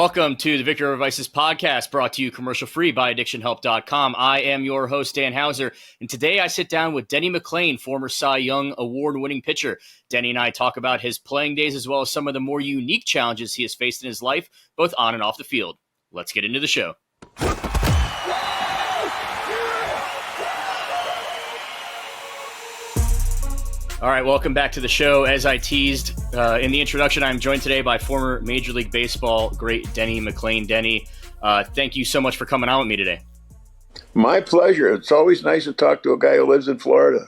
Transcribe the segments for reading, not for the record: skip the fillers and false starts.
welcome to the Victory Over Vices podcast, brought to you commercial-free by addictionhelp.com. I am your host, Dan Hauser, and today I sit down with Denny McLain, former Cy Young award-winning pitcher. Denny and I talk about his playing days as well as some of the more unique challenges he has faced in his life, both on and off the field. Let's get into the show. All right, welcome back to the show. As I teased in the introduction, I'm joined today by former Major League Baseball great Denny McLain. Denny, thank you so much for coming on with me today. My pleasure. It's always nice to talk to a guy who lives in Florida.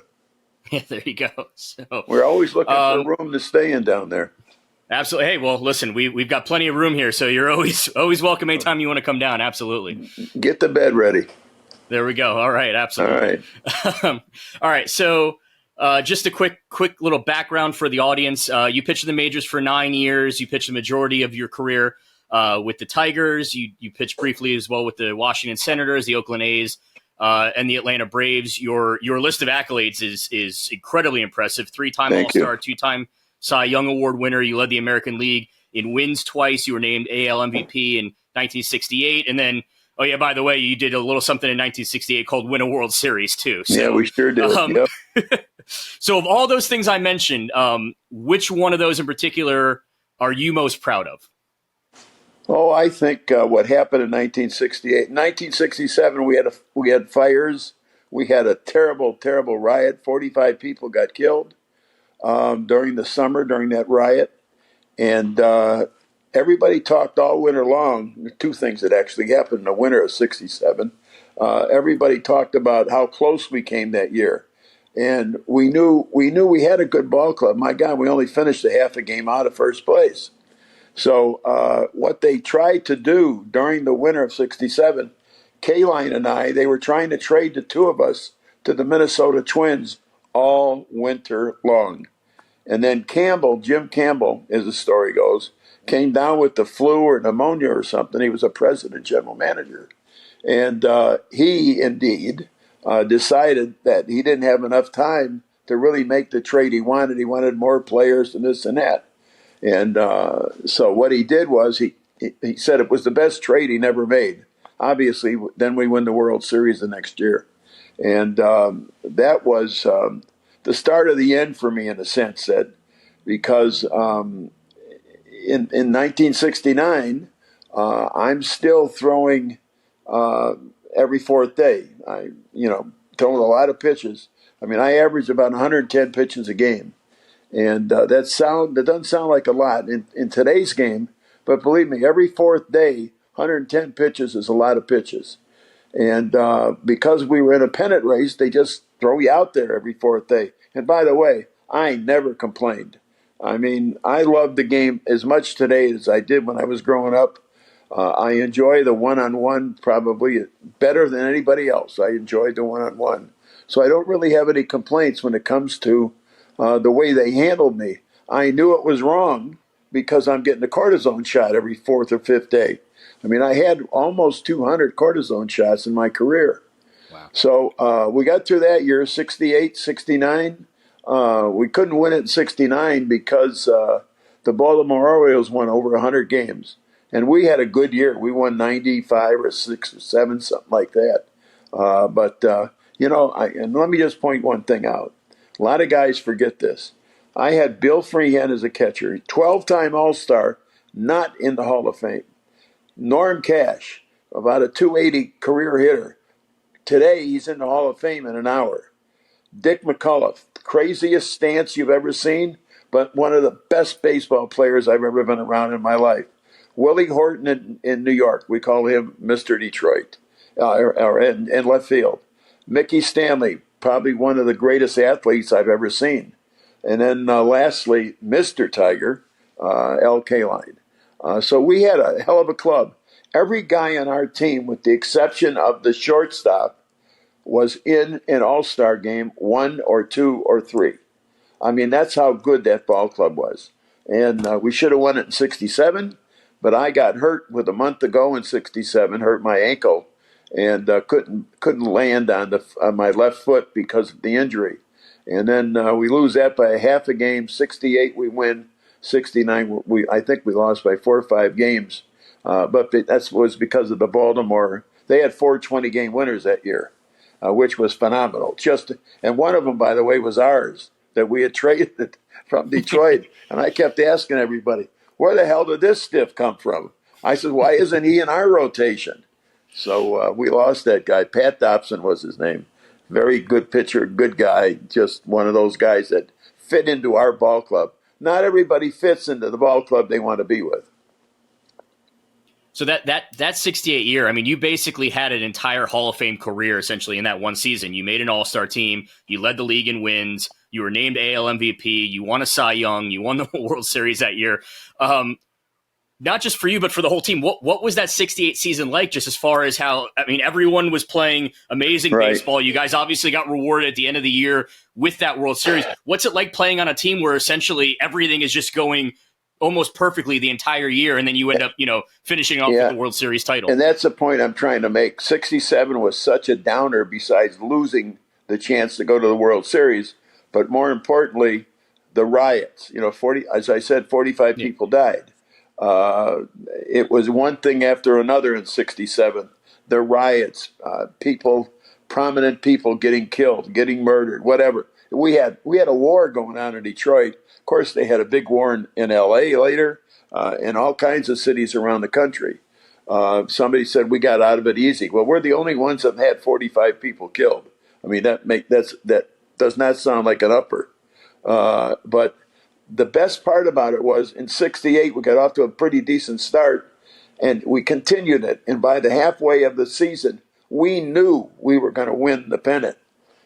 Yeah, there you go. So, we're always looking for a room to stay in down there. Absolutely. Hey, well, listen, we've got plenty of room here, so you're always welcome anytime you want to come down. Absolutely. Get the bed ready. There we go. All right, absolutely. All right, so just a quick little background for the audience. You pitched in the majors for 9 years. You pitched the majority of your career with the Tigers. You pitched briefly as well with the Washington Senators, the Oakland A's, and the Atlanta Braves. Your list of accolades is incredibly impressive. 3-time All-Star, 2-time Cy Young Award winner. You led the American League in wins twice. You were named AL MVP in 1968. And then, oh yeah, by the way, you did a little something in 1968 called win a World Series too. So, yeah, we sure did. Yep. So of all those things I mentioned, which one of those in particular are you most proud of? Oh, I think what happened in 1968. In 1967, we had fires. We had a terrible, terrible riot. 45 people got killed during the summer, during that riot. And everybody talked all winter long. Two things that actually happened in the winter of 67. Everybody talked about how close we came that year. And we knew we had a good ball club. My God, we only finished a half a game out of first place. So what they tried to do during the winter of 67, K-Line and they were trying to trade the two of us to the Minnesota Twins all winter long. And then Jim Campbell, as the story goes, came down with the flu or pneumonia or something. He was a president, general manager. And he indeed decided that he didn't have enough time to really make the trade he wanted. He wanted more players and this and that. And so what he did was he said it was the best trade he never made. Obviously, then we win the World Series the next year. And that was the start of the end for me in a sense, that because in 1969, I'm still throwing every fourth day. Throwing a lot of pitches. I mean, I average about 110 pitches a game. And that doesn't sound like a lot in today's game, but believe me, every fourth day, 110 pitches is a lot of pitches. And because we were in a pennant race, they just throw you out there every fourth day. And by the way, I never complained. I mean, I love the game as much today as I did when I was growing up. I enjoy the one-on-one probably better than anybody else. I enjoyed the one-on-one. So I don't really have any complaints when it comes to the way they handled me. I knew it was wrong because I'm getting a cortisone shot every fourth or fifth day. I mean, I had almost 200 cortisone shots in my career. Wow. So we got through that year, 68, 69. We couldn't win it in 69 because the Baltimore Orioles won over 100 games. And we had a good year. We won 95 or 6 or 7, something like that. And let me just point one thing out. A lot of guys forget this. I had Bill Freehan as a catcher, 12-time All-Star, not in the Hall of Fame. Norm Cash, about a 280 career hitter. Today, he's in the Hall of Fame in an hour. Dick McCullough, craziest stance you've ever seen, but one of the best baseball players I've ever been around in my life. Willie Horton in New York, we call him Mr. Detroit, in left field. Mickey Stanley, probably one of the greatest athletes I've ever seen. And then lastly, Mr. Tiger, L. K-Line. So we had a hell of a club. Every guy on our team, with the exception of the shortstop, was in an all-star game 1 or 2 or 3. I mean, that's how good that ball club was. And we should have won it in 67, but I got hurt with a month ago in 67, hurt my ankle, and couldn't land on my left foot because of the injury. And then we lose that by a half a game. 68 we win. 69 I think we lost by 4 or 5 games. But that was because of the Baltimore. They had 420 game winners that year, which was phenomenal. And one of them, by the way, was ours that we had traded from Detroit. And I kept asking everybody, where the hell did this stiff come from? I said, why isn't he in our rotation? So we lost that guy. Pat Dobson was his name. Very good pitcher, good guy. Just one of those guys that fit into our ball club. Not everybody fits into the ball club they want to be with. So that 68 year, I mean, you basically had an entire Hall of Fame career essentially in that one season. You made an All-Star team. You led the league in wins. You were named AL MVP. You won a Cy Young. You won the World Series that year. Not just for you, but for the whole team. What was that 68 season like, just as far as how, I mean, everyone was playing amazing baseball. You guys obviously got rewarded at the end of the year with that World Series. What's it like playing on a team where essentially everything is just going almost perfectly the entire year, and then you end up, finishing off with the World Series title? And that's the point I'm trying to make. 67 was such a downer besides losing the chance to go to the World Series, but more importantly, the riots. 40, as I said, 45 people died. It was one thing after another in 67. The riots, prominent people getting killed, getting murdered, whatever. We had a war going on in Detroit. Of course, they had a big war in L.A. later, in all kinds of cities around the country. Somebody said we got out of it easy. Well, we're the only ones that had 45 people killed. I mean, that does not sound like an upper. But the best part about it was in 68, we got off to a pretty decent start, and we continued it. And by the halfway of the season, we knew we were going to win the pennant.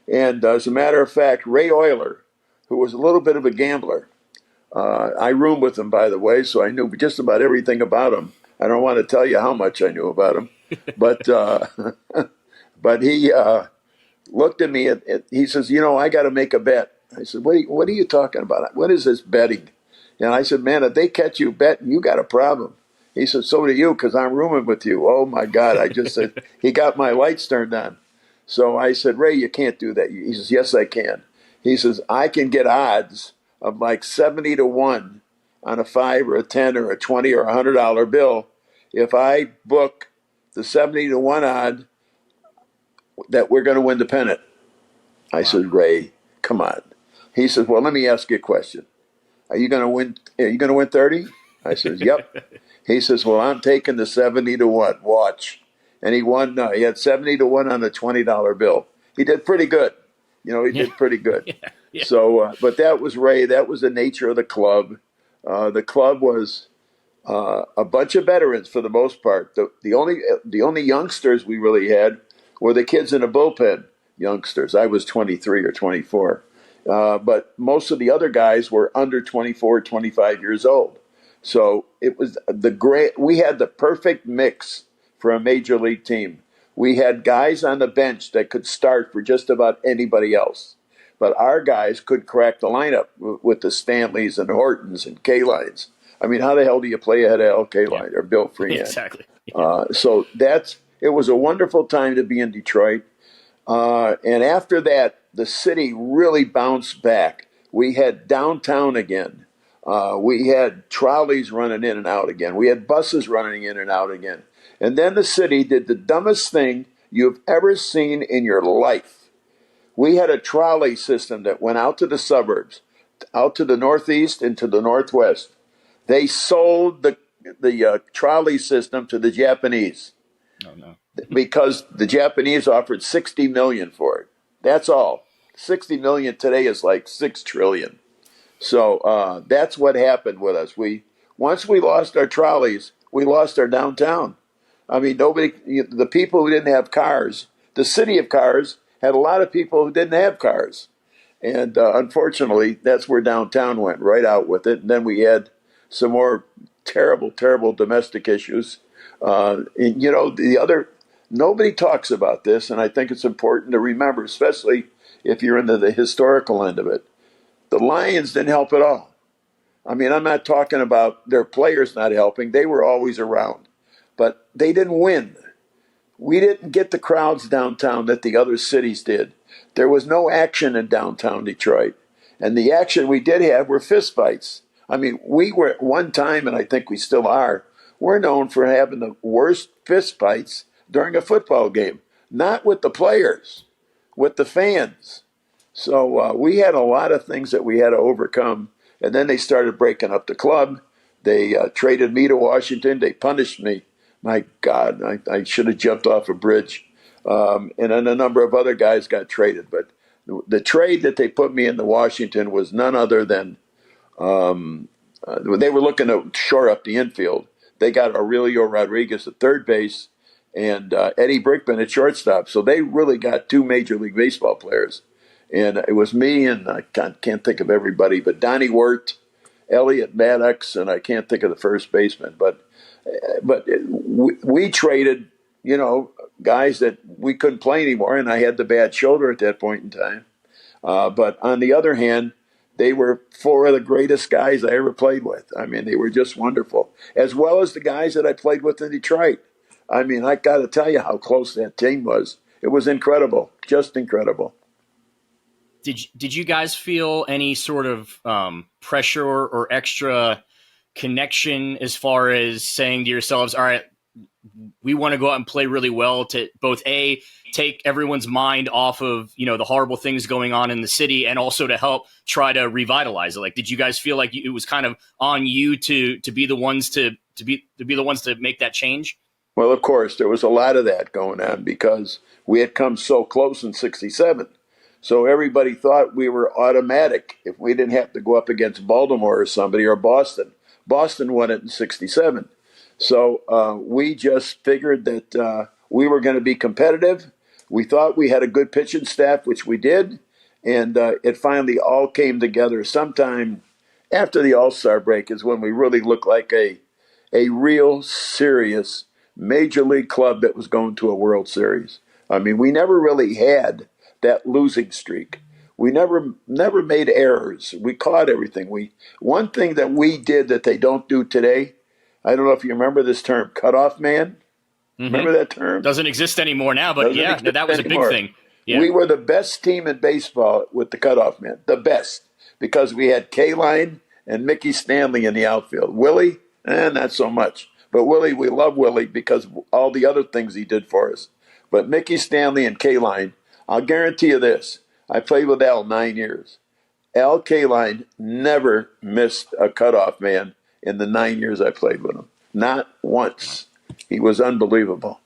And as a matter of fact, Ray Euler, who was a little bit of a gambler, I roomed with him, by the way, so I knew just about everything about him. I don't want to tell you how much I knew about him, but he looked at me. He says, I got to make a bet. I said, what are you talking about? What is this betting? And I said, man, if they catch you betting, you got a problem. He said, so do you, because I'm rooming with you. Oh, my God. I just said, he got my lights turned on. So I said, Ray, you can't do that. He says, yes, I can. He says, I can get odds of like 70 to 1 on a 5 or a 10 or a 20 or a $100 bill if I book the 70 to 1 odd that we're going to win the pennant. I said, Ray, come on. He says, well, let me ask you a question. Are you going to win? Are you going to win 30? I says, yep. He says, well, I'm taking the 70 to 1. Watch. And he won. He had 70 to 1 on a $20 bill. He did pretty good. He did pretty good. Yeah. So, but that was Ray. That was the nature of the club. The club was a bunch of veterans for the most part. The only youngsters we really had were the kids in the bullpen. Youngsters. I was 23 or 24. But most of the other guys were under 24, 25 years old. So it was we had the perfect mix for a major league team. We had guys on the bench that could start for just about anybody else. But our guys could crack the lineup with the Stanleys and Hortons and K-Lines. I mean, how the hell do you play ahead of L. K-Line or Bill Freehan? Exactly. So it was a wonderful time to be in Detroit. And after that, the city really bounced back. We had downtown again. We had trolleys running in and out again. We had buses running in and out again. And then the city did the dumbest thing you've ever seen in your life. We had a trolley system that went out to the suburbs, out to the northeast and to the northwest. They sold the trolley system to the Japanese. Oh, no. Because the Japanese offered $60 million for it. That's all. $60 million today is like $6 trillion. So that's what happened with us. Once we lost our trolleys, we lost our downtown. I mean, the people who didn't have cars, the city of cars had a lot of people who didn't have cars. And unfortunately, that's where downtown went, right out with it. And then we had some more terrible, terrible domestic issues. Nobody talks about this, and I think it's important to remember, especially if you're into the historical end of it. The Lions didn't help at all. I mean, I'm not talking about their players not helping. They were always around. But they didn't win. We didn't get the crowds downtown that the other cities did. There was no action in downtown Detroit. And the action we did have were fistfights. I mean, we were at one time, and I think we still are, we're known for having the worst fist fights during a football game, not with the players, with the fans. So we had a lot of things that we had to overcome. And then they started breaking up the club. They traded me to Washington. They punished me. My God, I should have jumped off a bridge. And then a number of other guys got traded. But the trade that they put me into Washington was none other than they were looking to shore up the infield. They got Aurelio Rodriguez at third base and Eddie Brickman at shortstop. So they really got two Major League Baseball players. And it was me and I can't think of everybody, but Donnie Wirt, Elliot Maddox, and I can't think of the first baseman. But we traded, guys that we couldn't play anymore, and I had the bad shoulder at that point in time. But on the other hand, they were four of the greatest guys I ever played with. I mean, they were just wonderful, as well as the guys that I played with in Detroit. I mean, I got to tell you how close that team was. It was incredible, just incredible. Did you guys feel any sort of pressure or extra connection as far as saying to yourselves, all right, we want to go out and play really well to both take everyone's mind off of, the horrible things going on in the city, and also to help try to revitalize it? Like, did you guys feel like it was kind of on you to be the ones to be the ones to make that change? Well, of course, there was a lot of that going on because we had come so close in '67. So everybody thought we were automatic if we didn't have to go up against Baltimore or somebody or Boston. Boston won it in '67. So we just figured that we were going to be competitive. We thought we had a good pitching staff, which we did. And it finally all came together sometime after the All-Star break is when we really looked like a real serious Major League club that was going to a World Series. I mean, we never really had that losing streak. We never made errors. We caught everything. One thing that we did that they don't do today, I don't know if you remember this term, cutoff man. Mm-hmm. Remember that term? Doesn't exist anymore now, but that was anymore. A big thing. Yeah. We were the best team in baseball with the cutoff man, the best, because we had K-Line and Mickey Stanley in the outfield. Willie, not so much. But Willie, we love Willie because of all the other things he did for us. But Mickey Stanley and K-Line, I'll guarantee you this. I played with Al 9 years. Al K-Line never missed a cutoff man in the 9 years I played with him. Not once. He was unbelievable.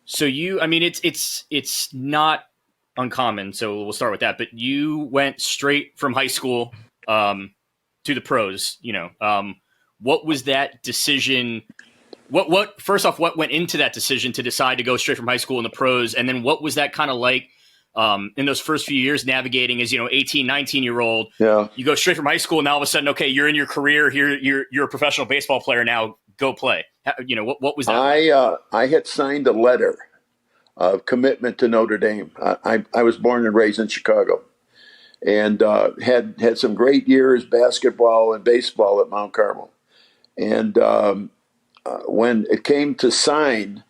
So it's not uncommon, so we'll start with that. But you went straight from high school to the pros. What was that decision? What first off, what went into that decision to decide to go straight from high school in the pros? And then what was that kind of like in those first few years navigating as, 18, 19-year-old? Yeah. You go straight from high school and now all of a sudden, okay, you're in your career here. You're a professional baseball player now. Go play. What was that? I had signed a letter of commitment to Notre Dame. I was born and raised in Chicago and had some great years, basketball and baseball at Mount Carmel. And when it came to sign,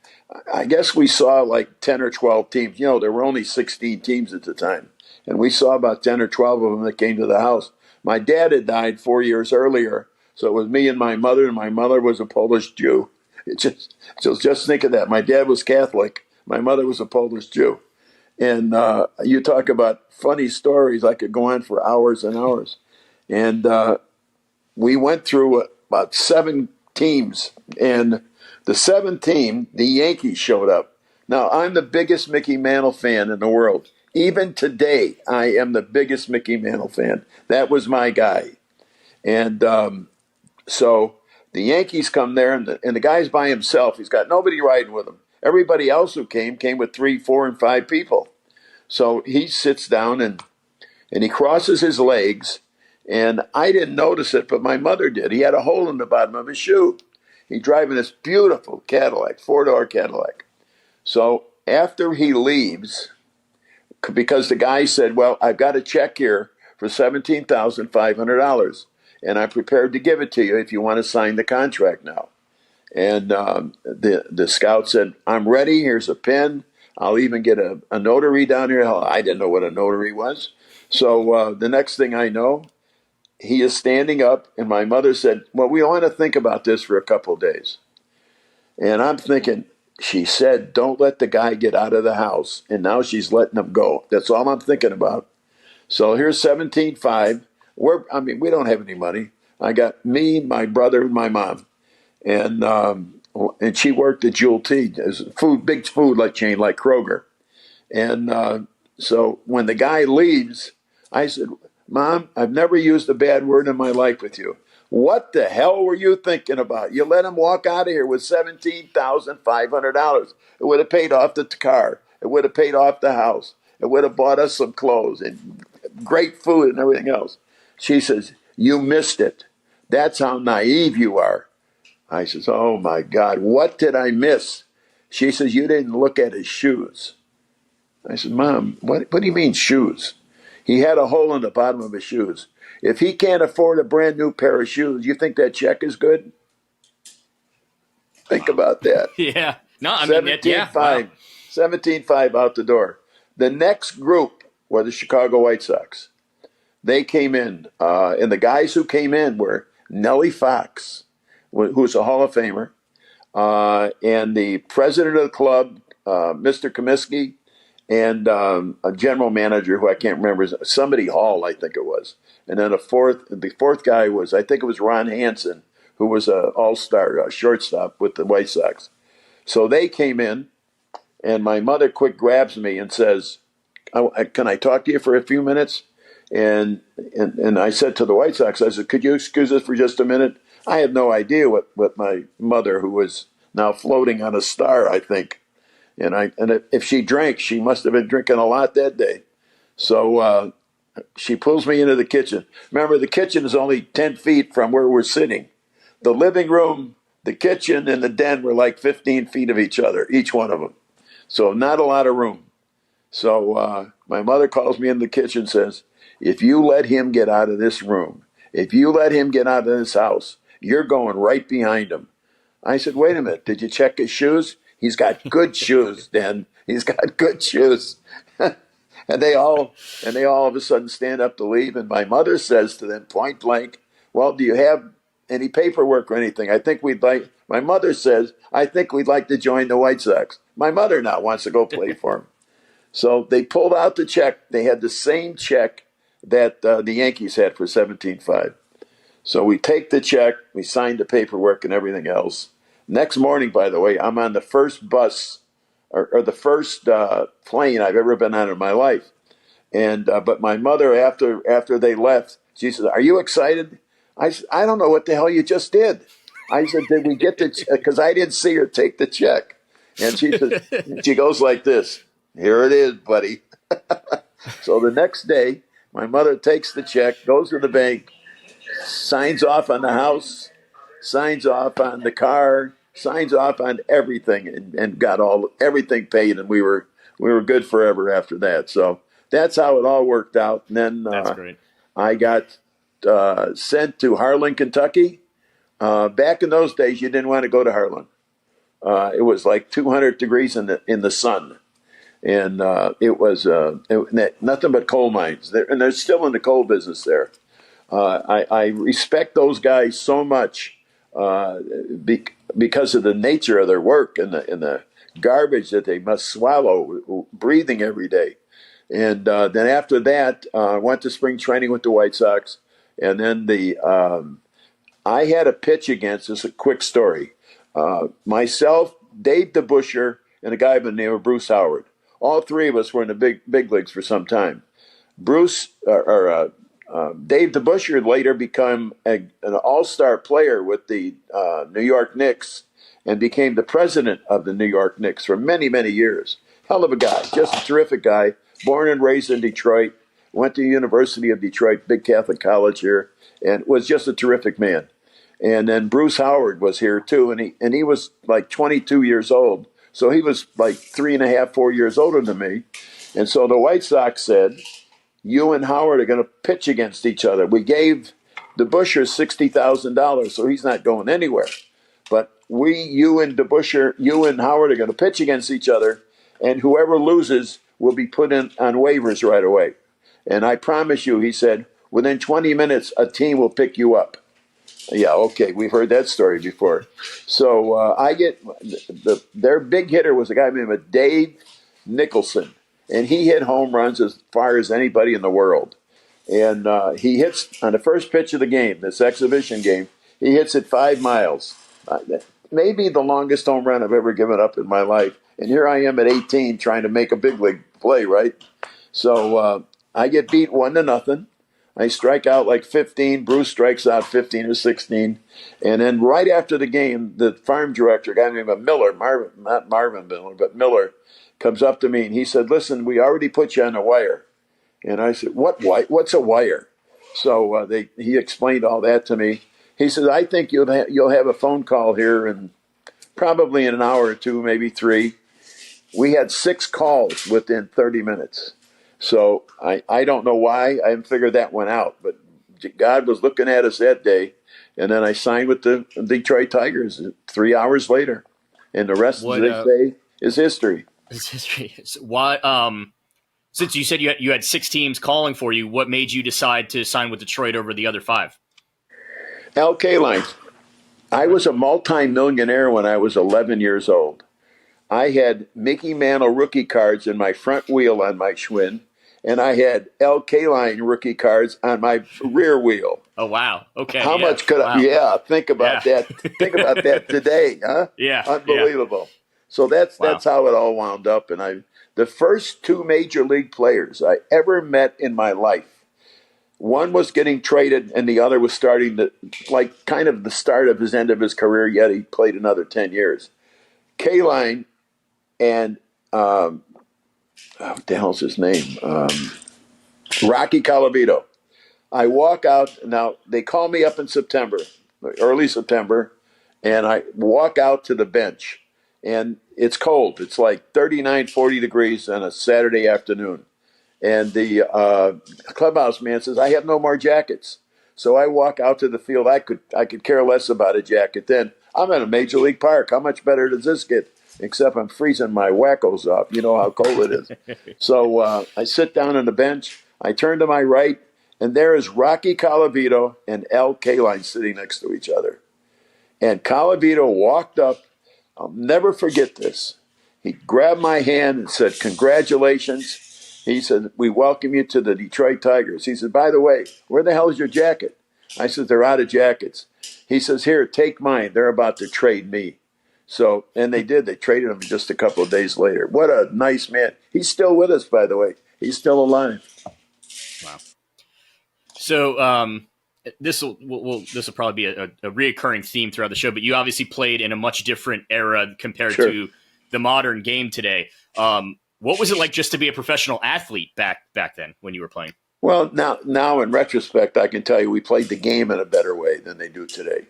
I guess we saw like 10 or 12 teams. There were only 16 teams at the time. And we saw about 10 or 12 of them that came to the house. My dad had died 4 years earlier. So it was me and my mother was a Polish Jew. Just think of that. My dad was Catholic. My mother was a Polish Jew. And you talk about funny stories. I could go on for hours and hours. And we went through about 7 teams. And the 7th team, the Yankees showed up. Now, I'm the biggest Mickey Mantle fan in the world. Even today, I am the biggest Mickey Mantle fan. That was my guy. And so the Yankees come there, and the guy's by himself. He's got nobody riding with him. Everybody else who came with 3, 4, and 5 people. So he sits down and he crosses his legs, and I didn't notice it, but my mother did. He had a hole in the bottom of his shoe. He's driving this beautiful Cadillac, 4-door Cadillac. So after he leaves, because the guy said, well, I've got a check here for $17,500. And I'm prepared to give it to you if you want to sign the contract now. And the scout said, I'm ready. Here's a pen. I'll even get a notary down here. Hell, I didn't know what a notary was. So the next thing I know, he is standing up, and my mother said, well, we want to think about this for a couple of days. And I'm thinking, she said, don't let the guy get out of the house. And now she's letting him go. That's all I'm thinking about. So here's 17.5. We don't have any money. I got me, my brother, and my mom. And she worked at Jewel T, big food like chain like Kroger. And so when the guy leaves, I said, Mom, I've never used a bad word in my life with you. What the hell were you thinking about? You let him walk out of here with $17,500. It would have paid off the car. It would have paid off the house. It would have bought us some clothes and great food and everything else. She says, you missed it. That's how naive you are. I says, oh my God, what did I miss? She says, you didn't look at his shoes. I said, Mom, what do you mean shoes? He had a hole in the bottom of his shoes. If he can't afford a brand new pair of shoes, you think that check is good? Think about that. Yeah. No, I mean, 17.5 wow. 17.5 out the door. The next group were the Chicago White Sox. They came in, and the guys who came in were Nellie Fox, who's a Hall of Famer, and the president of the club, Mr. Comiskey, and a general manager who I can't remember, somebody Hall, I think it was. And then the fourth guy was, I think it was Ron Hansen, who was an all-star shortstop with the White Sox. So they came in, and my mother quick grabs me and says, can I talk to you for a few minutes? And I said to the White Sox, I said, could you excuse us for just a minute? I had no idea what my mother, who was now floating on a star, I think, and if she drank, she must have been drinking a lot that day. So she pulls me into the kitchen. Remember, the kitchen is only 10 feet from where we're sitting. The living room, the kitchen, and the den were like 15 feet of each other, each one of them. So not a lot of room. So my mother calls me in the kitchen and says, if you let him get out of this room, if you let him get out of this house, you're going right behind him. I said, wait a minute, did you check his shoes? He's got good shoes, Dan. He's got good shoes. and they all of a sudden stand up to leave. And my mother says to them point blank, well, do you have any paperwork or anything? My mother says, I think we'd like to join the White Sox. My mother now wants to go play for him. So they pulled out the check. They had the same check that the Yankees had for 17.5. So we take the check, we signed the paperwork and everything else. Next morning, by the way, I'm on the first bus or the first plane I've ever been on in my life. And but my mother, after they left, she said, are you excited? I said, I don't know what the hell you just did. I said, did we get the check? Because I didn't see her take the check. And she said, she goes like this, here it is, buddy. So the next day, my mother takes the check, goes to the bank, signs off on the house, signs off on the car, signs off on everything, and got everything paid, and we were good forever after that. So that's how it all worked out. And then That's great. I got sent to Harlan, Kentucky. Back in those days, you didn't want to go to Harlan. It was like 200 degrees in the sun. And it was nothing but coal mines. And they're still in the coal business there. I respect those guys so much because of the nature of their work and the garbage that they must swallow, breathing every day. And then after that, I went to spring training with the White Sox. And then I had a pitch against, this is a quick story, myself, Dave DeBuscher, and a guy by the name of Bruce Howard. All three of us were in the big leagues for some time. Dave DeBuscher later became an all-star player with the New York Knicks and became the president of the New York Knicks for many, many years. Hell of a guy, just a terrific guy, born and raised in Detroit, went to the University of Detroit, big Catholic college here, and was just a terrific man. And then Bruce Howard was here too, and he was like 22 years old. So he was like 3.5, 4 years older than me. And so the White Sox said, you and Howard are going to pitch against each other. We gave DeBuscher $60,000, so he's not going anywhere. But you and Howard are going to pitch against each other, and whoever loses will be put in on waivers right away. And I promise you, he said, Within 20 minutes, a team will pick you up. Yeah, okay, we've heard that story before. So I get their big hitter was a guy named Dave Nicholson, and he hit home runs as far as anybody in the world. And he hits on the first pitch of the game, this exhibition game. He hits it 5 miles, maybe the longest home run I've ever given up in my life. And here I am at 18 trying to make a big league play, right? So I get beat 1-0. I strike out like 15. Bruce strikes out 15 or 16. And then right after the game, the farm director, a guy named Miller, not Marvin Miller, but Miller, comes up to me and he said, listen, we already put you on the wire. And I said, what's a wire? So he explained all that to me. He said, I think you'll have a phone call here in probably in an hour or two, maybe 3. We had 6 calls within 30 minutes. So I don't know why. I haven't figured that one out. But God was looking at us that day. And then I signed with the Detroit Tigers 3 hours later. And the rest, as they say, is history. It's history. Since you said you had 6 teams calling for you, what made you decide to sign with Detroit over the other 5? Al Kaline. I was a multi-millionaire when I was 11 years old. I had Mickey Mantle rookie cards in my front wheel on my Schwinn, and I had Al Kaline rookie cards on my rear wheel. Oh, wow. Okay. How much could I? Yeah, think about that. Think about that today, huh? Yeah. Unbelievable. Yeah. So that's how it all wound up. And the first 2 major league players I ever met in my life, one was getting traded and the other was starting to, like, kind of the start of his end of his career, yet he played another 10 years. Kaline and what the hell's his name? Rocky Colavito. I walk out. Now, they call me up in September, early September, and I walk out to the bench. And it's cold. It's like 39, 40 degrees on a Saturday afternoon. And the clubhouse man says, I have no more jackets. So I walk out to the field. I could care less about a jacket then. I'm at a major league park. How much better does this get? Except I'm freezing my wackos off. You know how cold it is. So I sit down on the bench. I turn to my right, and there is Rocky Colavito and Al Kaline sitting next to each other. And Colavito walked up. I'll never forget this. He grabbed my hand and said, congratulations. He said, we welcome you to the Detroit Tigers. He said, by the way, where the hell is your jacket? I said, they're out of jackets. He says, here, take mine. They're about to trade me. So, and they did. They traded him just a couple of days later. What a nice man. He's still with us, by the way. He's still alive. Wow. So this will probably be a reoccurring theme throughout the show, but you obviously played in a much different era compared to the modern game today. What was it like just to be a professional athlete back then when you were playing? Well, now in retrospect, I can tell you we played the game in a better way than they do today.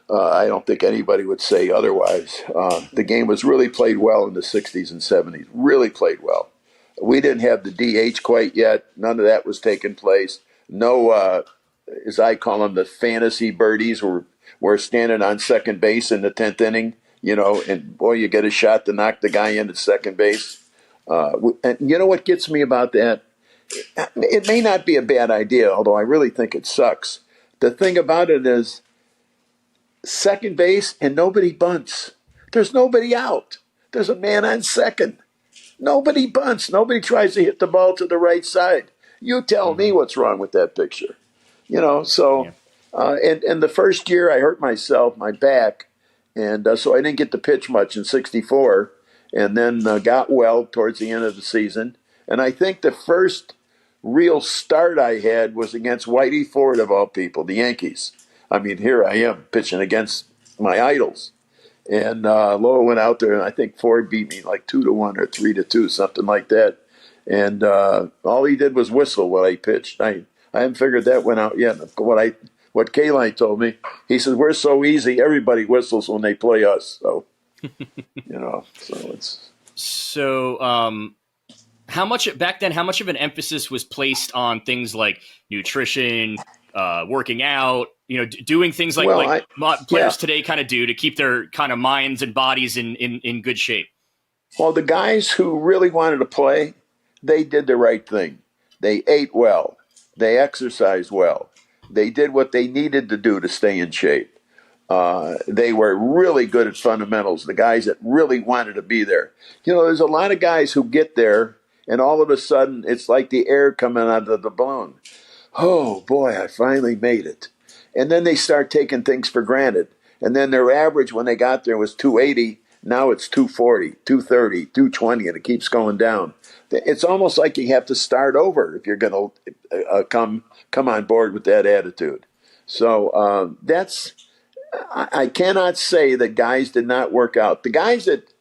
I don't think anybody would say otherwise. The game was really played well in the 60s and 70s, really played well. We didn't have the DH quite yet. None of that was taking place. No, as I call them, the fantasy birdies were standing on second base in the 10th inning, and boy, you get a shot to knock the guy in at second base. And you know what gets me about that? It may not be a bad idea, although I really think it sucks. The thing about it is, second base and nobody bunts. There's nobody out. There's a man on second. Nobody bunts. Nobody tries to hit the ball to the right side. You tell me what's wrong with that picture. So and the first year I hurt myself, my back, and so I didn't get to pitch much in 64, and then got well towards the end of the season. And I think the first real start I had was against Whitey Ford, of all people, the Yankees. I mean, here I am pitching against my idols. And Loa went out there, and I think Ford beat me like 2-1 or 3-2, something like that. And all he did was whistle while I pitched. I haven't figured that one out yet. What Kaline told me, he says, we're so easy, everybody whistles when they play us. So, so it's... So, how much of an emphasis was placed on things like nutrition, working out, doing things like players today kind of do to keep their kind of minds and bodies in good shape? Well, the guys who really wanted to play, they did the right thing. They ate well. They exercised well. They did what they needed to do to stay in shape. They were really good at fundamentals, the guys that really wanted to be there. There's a lot of guys who get there, and all of a sudden, it's like the air coming out of the balloon. Oh, boy, I finally made it. And then they start taking things for granted. And then their average when they got there was 280. Now it's 240, 230, 220, and it keeps going down. It's almost like you have to start over if you're going to come on board with that attitude. So I cannot say that guys did not work out. The guys that,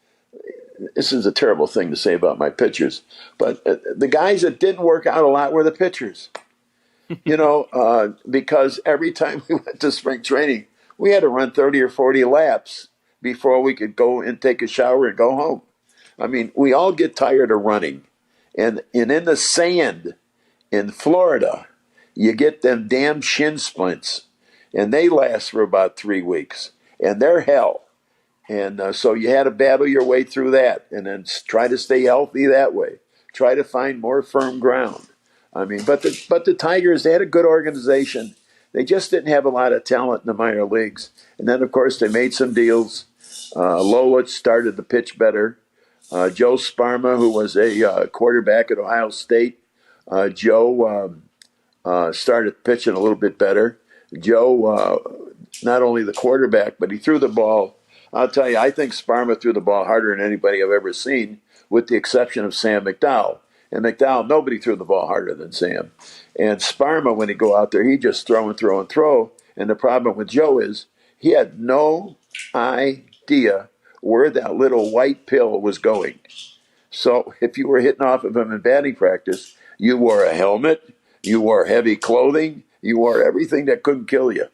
this is a terrible thing to say about my pitchers, but the guys that didn't work out a lot were the pitchers. Because every time we went to spring training, we had to run 30 or 40 laps before we could go and take a shower and go home. I mean, we all get tired of running. And in the sand in Florida, you get them damn shin splints, and they last for about 3 weeks, and they're hell. And so you had to battle your way through that and then try to stay healthy that way. Try to find more firm ground. I mean, but the Tigers, they had a good organization. They just didn't have a lot of talent in the minor leagues. And then, of course, they made some deals. Lolich started to pitch better. Joe Sparma, who was a quarterback at Ohio State, Joe started pitching a little bit better. Joe, not only the quarterback, but he threw the ball. I'll tell you, I think Sparma threw the ball harder than anybody I've ever seen, with the exception of Sam McDowell. And McDowell, nobody threw the ball harder than Sam. And Sparma, when he go out there, he just throw and throw and throw. And the problem with Joe is he had no idea where that little white pill was going. So if you were hitting off of him in batting practice, you wore a helmet, you wore heavy clothing, you wore everything that couldn't kill you.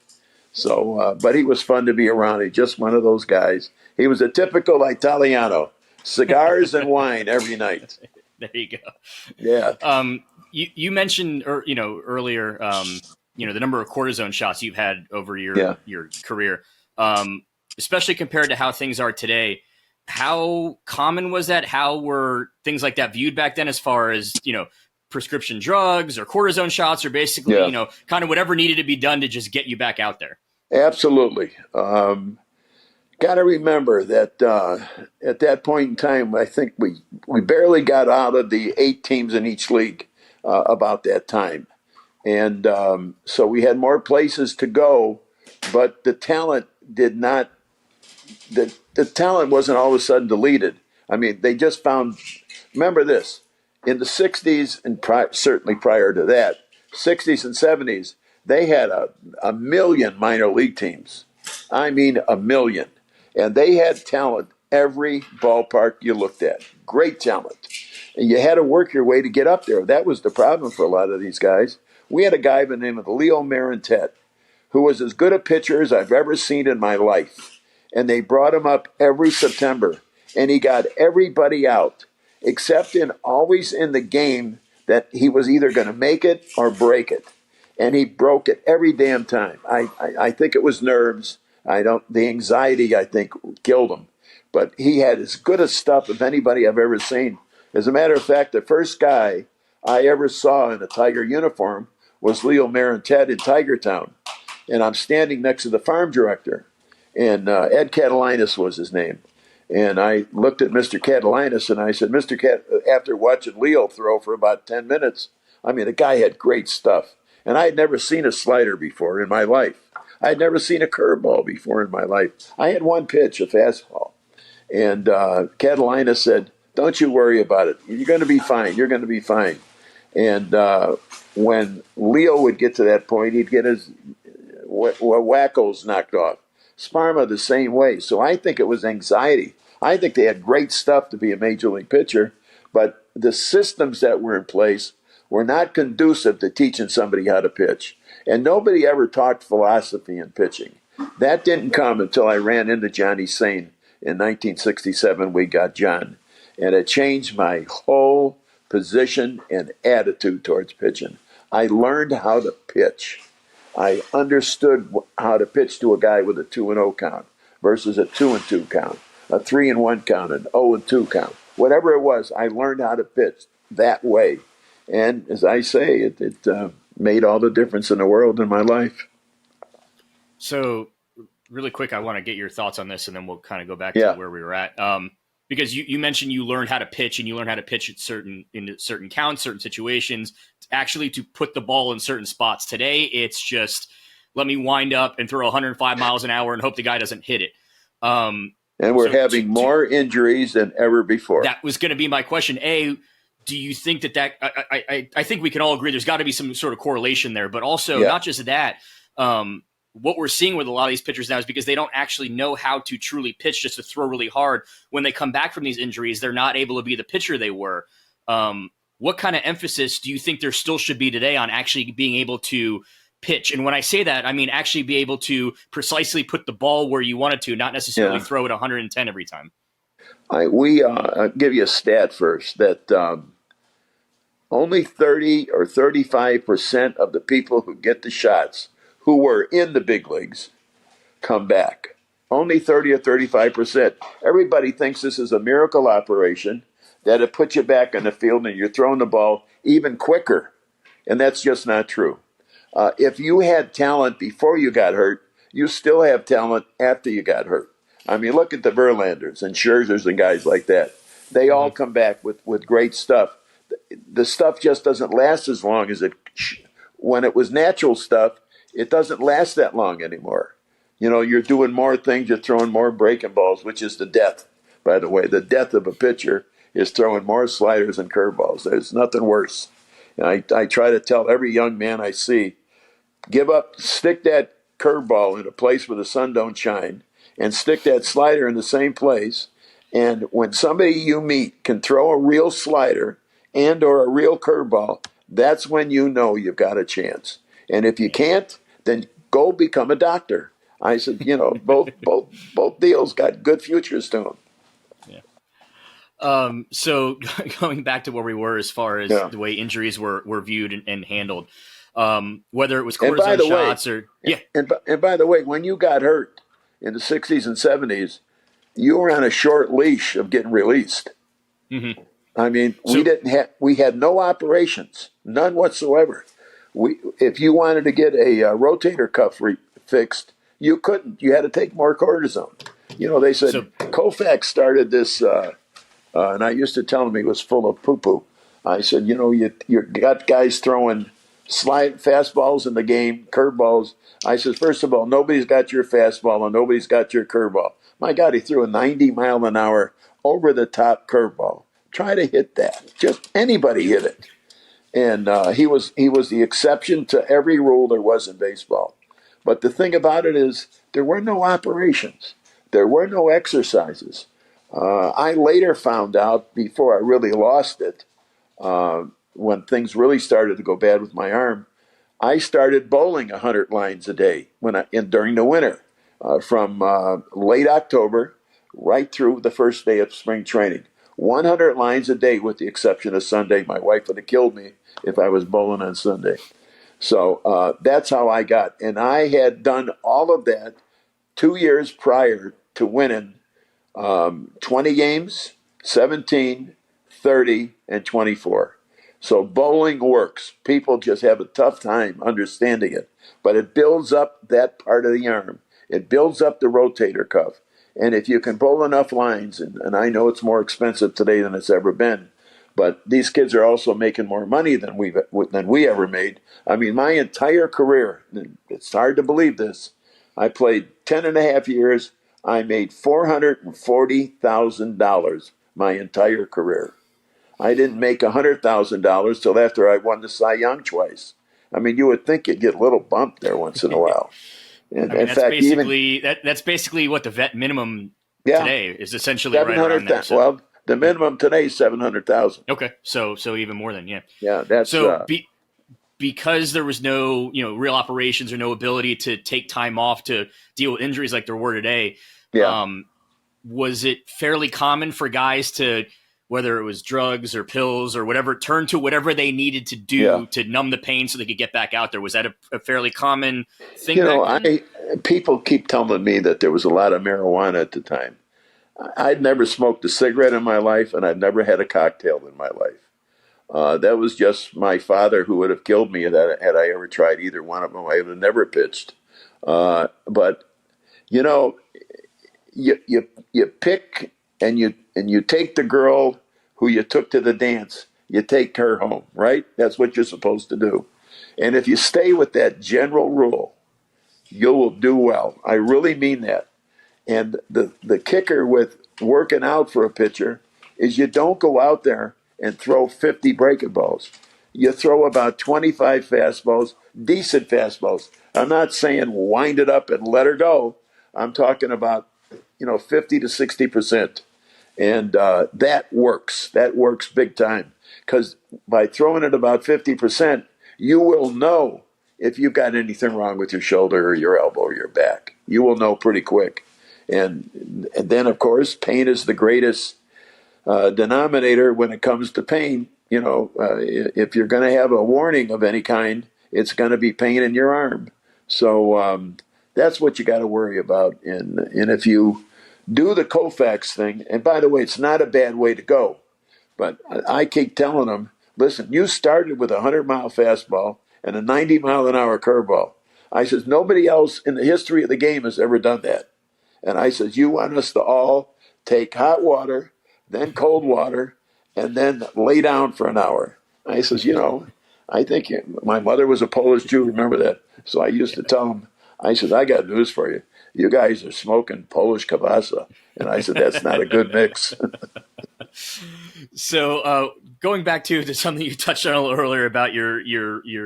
So, but he was fun to be around. He's just one of those guys. He was a typical Italiano, cigars and wine every night. There you go. Yeah. You mentioned, earlier, the number of cortisone shots you've had over your career, especially compared to how things are today. How common was that? How were things like that viewed back then, as far as, prescription drugs or cortisone shots, or basically, kind of whatever needed to be done to just get you back out there? Absolutely. Got to remember that at that point in time, I think we barely got out of the 8 teams in each league about that time. And so we had more places to go, but the talent did not, the talent wasn't all of a sudden deleted. I mean, they just found, remember this, in the 60s and certainly prior to that, 60s and 70s, they had a million minor league teams. I mean, a million. And they had talent every ballpark you looked at. Great talent. And you had to work your way to get up there. That was the problem for a lot of these guys. We had a guy by the name of Leo Marintet, who was as good a pitcher as I've ever seen in my life. And they brought him up every September. And he got everybody out, except always in the game that he was either going to make it or break it. And he broke it every damn time. I think it was nerves. The anxiety, I think, killed him. But he had as good a stuff of anybody I've ever seen. As a matter of fact, the first guy I ever saw in a Tiger uniform was Leo Marintet in Tiger Town. And I'm standing next to the farm director. And Ed Catalinas was his name. And I looked at Mr. Catalinas and I said, Mr. Cat, after watching Leo throw for about 10 minutes, I mean, the guy had great stuff. And I had never seen a slider before in my life. I had never seen a curveball before in my life. I had one pitch, a fastball. And Catalina said, don't you worry about it. You're going to be fine. You're going to be fine. And when Leo would get to that point, he'd get his wackos knocked off. Sparma the same way. So I think it was anxiety. I think they had great stuff to be a major league pitcher, but the systems that were in place were not conducive to teaching somebody how to pitch. And nobody ever taught philosophy in pitching. That didn't come until I ran into Johnny Sane in 1967. We got John. And it changed my whole position and attitude towards pitching. I learned how to pitch. I understood how to pitch to a guy with a 2-0 count versus a 2-2 count, a 3-1 count, an 0-2 count. Whatever it was, I learned how to pitch that way. And as I say, made all the difference in the world in my life. So, really quick, I want to get your thoughts on this, and then we'll kind of go back to Yeah. where we were at. Because you mentioned you learned how to pitch, and you learned how to pitch at certain counts, certain situations, actually to put the ball in certain spots. Today, it's just let me wind up and throw 105 miles an hour and hope the guy doesn't hit it. And we're So having more injuries than ever before. that was going to be my question. Do you think that I think we can all agree there's got to be some sort of correlation there, but also not just that. What we're seeing with a lot of these pitchers now is because they don't actually know how to truly pitch, just to throw really hard. When they come back from these injuries, they're not able to be the pitcher they were. What kind of emphasis do you think there still should be today on actually being able to pitch? And when I say that, I mean actually be able to precisely put the ball where you want it to, not necessarily throw it 110 every time. I'll give you a stat first that only 30 or 35% of the people who get the shots who were in the big leagues come back. Only 30 or 35%. Everybody thinks this is a miracle operation, that it puts you back on the field and you're throwing the ball even quicker. And that's just not true. If you had talent before you got hurt, you still have talent after you got hurt. I mean, look at the Verlanders and Scherzers and guys like that. They all come back with great stuff. The stuff just doesn't last as long as when it was natural stuff. It doesn't last that long anymore. You know, you're doing more things, you're throwing more breaking balls, which is the death, by the way. The death of a pitcher is throwing more sliders and curveballs. There's nothing worse. And I try to tell every young man I see, stick that curveball in a place where the sun don't shine, and stick that slider in the same place. And when somebody you meet can throw a real slider and or a real curveball, that's when you know you've got a chance. And if you can't, then go become a doctor. I said, both deals got good futures to them. Yeah. So going back to where we were as far as the way injuries were viewed and handled, whether it was cortisone shots And by the way, when you got hurt in the 60s and 70s, you were on a short leash of getting released. Mm-hmm. I mean, we had no operations, none whatsoever. If you wanted to get a rotator cuff fixed, you couldn't. You had to take more cortisone. They said Koufax started this, and I used to tell him he was full of poo-poo. I said, you got guys throwing fastballs in the game, curveballs. I said, first of all, nobody's got your fastball and nobody's got your curveball. My God, he threw a 90-mile-an-hour over-the-top curveball. Try to hit that. Just anybody hit it. And he was the exception to every rule there was in baseball. But the thing about it is there were no operations. There were no exercises. I later found out, before I really lost it, when things really started to go bad with my arm, I started bowling 100 lines a day during the winter, from late October right through the first day of spring training. 100 lines a day with the exception of Sunday. My wife would have killed me if I was bowling on Sunday. So that's how I got. And I had done all of that 2 years prior to winning 20 games, 17, 30, and 24. So bowling works. People just have a tough time understanding it. But it builds up that part of the arm. It builds up the rotator cuff. And if you can bowl enough lines, and I know it's more expensive today than it's ever been, but these kids are also making more money than we ever made. I mean, my entire career, it's hard to believe this, I played 10 and a half years. I made $440,000 my entire career. I didn't make $100,000 till after I won the Cy Young twice. I mean, you would think you'd get a little bump there once in a while. And in fact, that's basically what the vet minimum today is, essentially right around there. So. Well, the minimum today is $700,000. Okay, so even more than that's so. Because there was no real operations or no ability to take time off to deal with injuries like there were today. Was it fairly common for guys to, whether it was drugs or pills or whatever, turn to whatever they needed to do to numb the pain so they could get back out there? Was that a fairly common thing? People keep telling me that there was a lot of marijuana at the time. I'd never smoked a cigarette in my life, and I've never had a cocktail in my life. That was just my father who would have killed me had I ever tried either one of them. I would have never pitched. But you know, you pick and you take the girl who you took to the dance. You take her home, right? That's what you're supposed to do. And if you stay with that general rule, you will do well. I really mean that. And the kicker with working out for a pitcher is you don't go out there and throw 50 breaking balls. You throw about 25 fastballs, decent fastballs. I'm not saying wind it up and let her go. I'm talking about 50 to 60%. And that works. That works big time. Because by throwing it about 50%, you will know if you've got anything wrong with your shoulder or your elbow or your back. You will know pretty quick. And then, of course, pain is the greatest denominator when it comes to pain. If you're going to have a warning of any kind, it's going to be pain in your arm. So that's what you got to worry about. And if you do the Koufax thing, and by the way, it's not a bad way to go, but I keep telling them, listen, you started with a 100-mile fastball and a 90-mile-an-hour curveball. I says, nobody else in the history of the game has ever done that. And I says, you want us to all take hot water, then cold water, and then lay down for an hour. I says, I think my mother was a Polish Jew, remember that? So I used to tell them, I said, I got news for you. You guys are smoking Polish kibasa. And I said, that's not a good mix. So going back to something you touched on a little earlier about your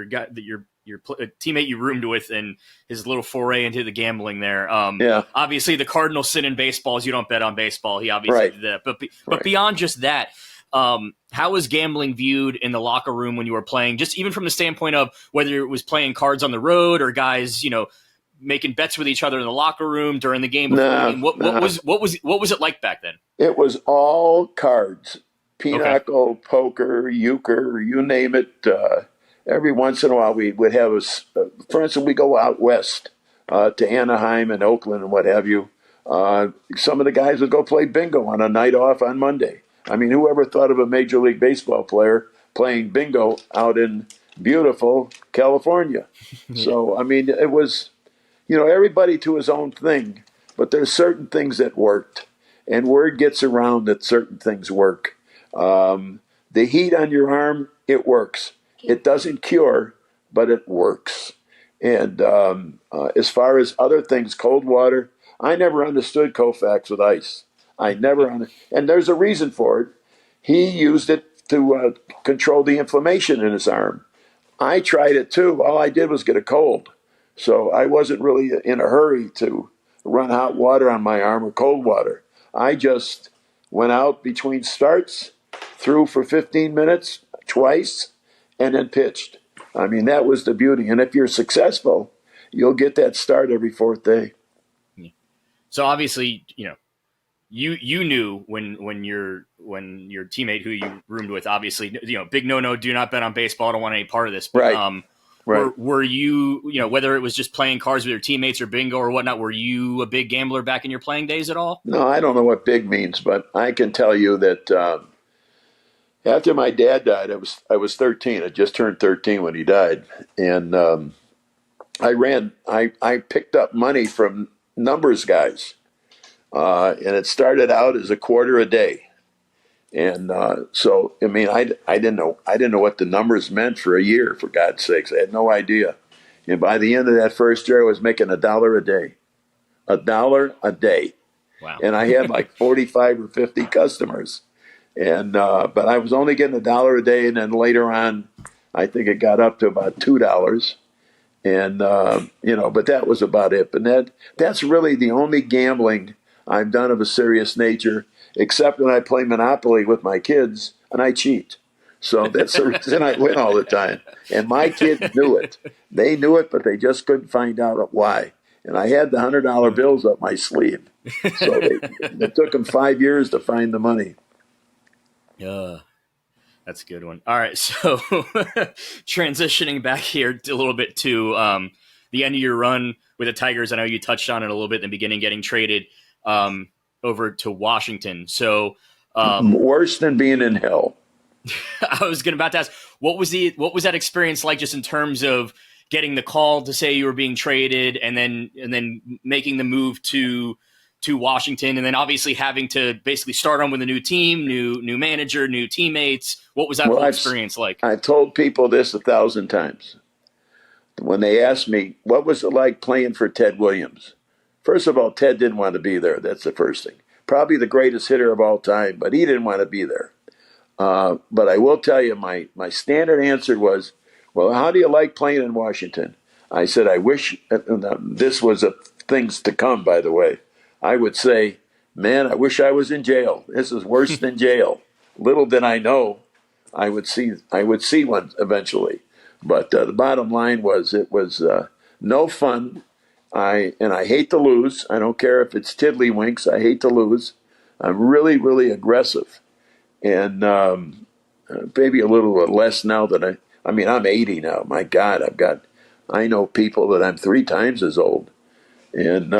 guy, your teammate you roomed with and his little foray into the gambling there. Yeah. Obviously, the cardinal sin in baseball is you don't bet on baseball. He obviously did that. But beyond just that, how was gambling viewed in the locker room when you were playing? Just even from the standpoint of whether it was playing cards on the road or guys, making bets with each other in the locker room during the game before the game. What was it like back then? It was all cards, pinnacle, poker, euchre, you name it. Every once in a while, we would have for instance, we go out west to Anaheim and Oakland and what have you. Some of the guys would go play bingo on a night off on Monday. I mean, whoever thought of a Major League Baseball player playing bingo out in beautiful California? So, I mean, it was, everybody to his own thing, but there's certain things that worked, and word gets around that certain things work. The heat on your arm, it works. It doesn't cure, but it works. And as far as other things, cold water, I never understood Koufax with ice. And there's a reason for it. He used it to control the inflammation in his arm. I tried it too. All I did was get a cold. So I wasn't really in a hurry to run hot water on my arm or cold water. I just went out between starts, threw for 15 minutes twice, and then pitched. I mean, that was the beauty. And if you're successful, you'll get that start every fourth day. So obviously, you knew when your teammate who you roomed with, obviously, big no, do not bet on baseball. I don't want any part of this. But, right. Right. Were you, whether it was just playing cards with your teammates or bingo or whatnot, were you a big gambler back in your playing days at all? No, I don't know what big means, but I can tell you that after my dad died, I was 13. I just turned 13 when he died, and I picked up money from numbers guys, and it started out as a quarter a day. And so, I mean, I didn't know what the numbers meant for a year, for God's sakes. I had no idea. And by the end of that first year, I was making $1 a day. $1 a day. Wow. And I had like 45 or 50 customers. And but I was only getting $1 a day. And then later on, I think it got up to about $2. And, but that was about it. But that's really the only gambling I've done of a serious nature, except when I play Monopoly with my kids and I cheat. So that's the reason I win all the time. And my kids knew it. They knew it, but they just couldn't find out why. And I had the $100 bills up my sleeve. So it took them 5 years to find the money. That's a good one. All right, so transitioning back here a little bit to the end of your run with the Tigers. I know you touched on it a little bit in the beginning, getting traded over to Washington. So worse than being in hell. I was about to ask, what was that experience like, just in terms of getting the call to say you were being traded, and then making the move to Washington, and then obviously having to basically start on with a new team, new manager, new teammates. What was that Well, whole experience like? I've told people this 1,000 times. When they ask me, what was it like playing for Ted Williams? First of all, Ted didn't want to be there. That's the first thing. Probably the greatest hitter of all time, but he didn't want to be there. But I will tell you, my standard answer was, well, how do you like playing in Washington? I said, I wish, this was things to come, by the way. I would say, man, I wish I was in jail. This is worse than jail. Little did I know I would see one eventually. But the bottom line was, it was no fun. I hate to lose. I don't care if it's tiddlywinks. I hate to lose. I'm really, really aggressive. And maybe a little less now that I'm 80 now. My God, I know people that I'm 3 times as old. And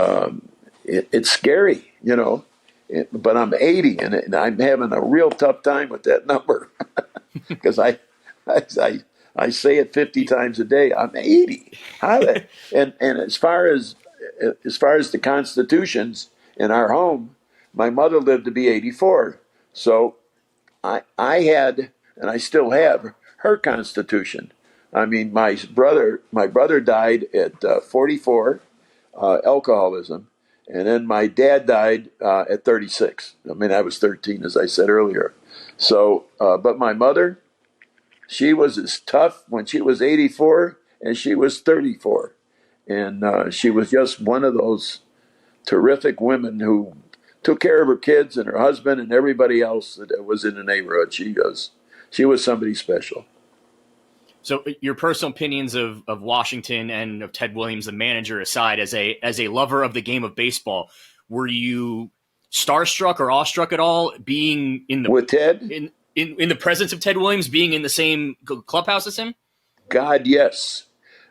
it's scary, but I'm 80 and I'm having a real tough time with that number because I say it 50 times a day. I'm 80. And as far as the constitutions in our home, my mother lived to be 84. So I had, and I still have, her constitution. I mean, my brother died at 44, alcoholism, and then my dad died at 36. I mean, I was 13, as I said earlier. So, but my mother, she was as tough when she was 84 as she was 34. And she was just one of those terrific women who took care of her kids and her husband and everybody else that was in the neighborhood. She was somebody special. So your personal opinions of Washington and of Ted Williams, the manager, aside, as a lover of the game of baseball, were you starstruck or awestruck at all being with Ted? In the presence of Ted Williams, being in the same clubhouse as him? God, yes.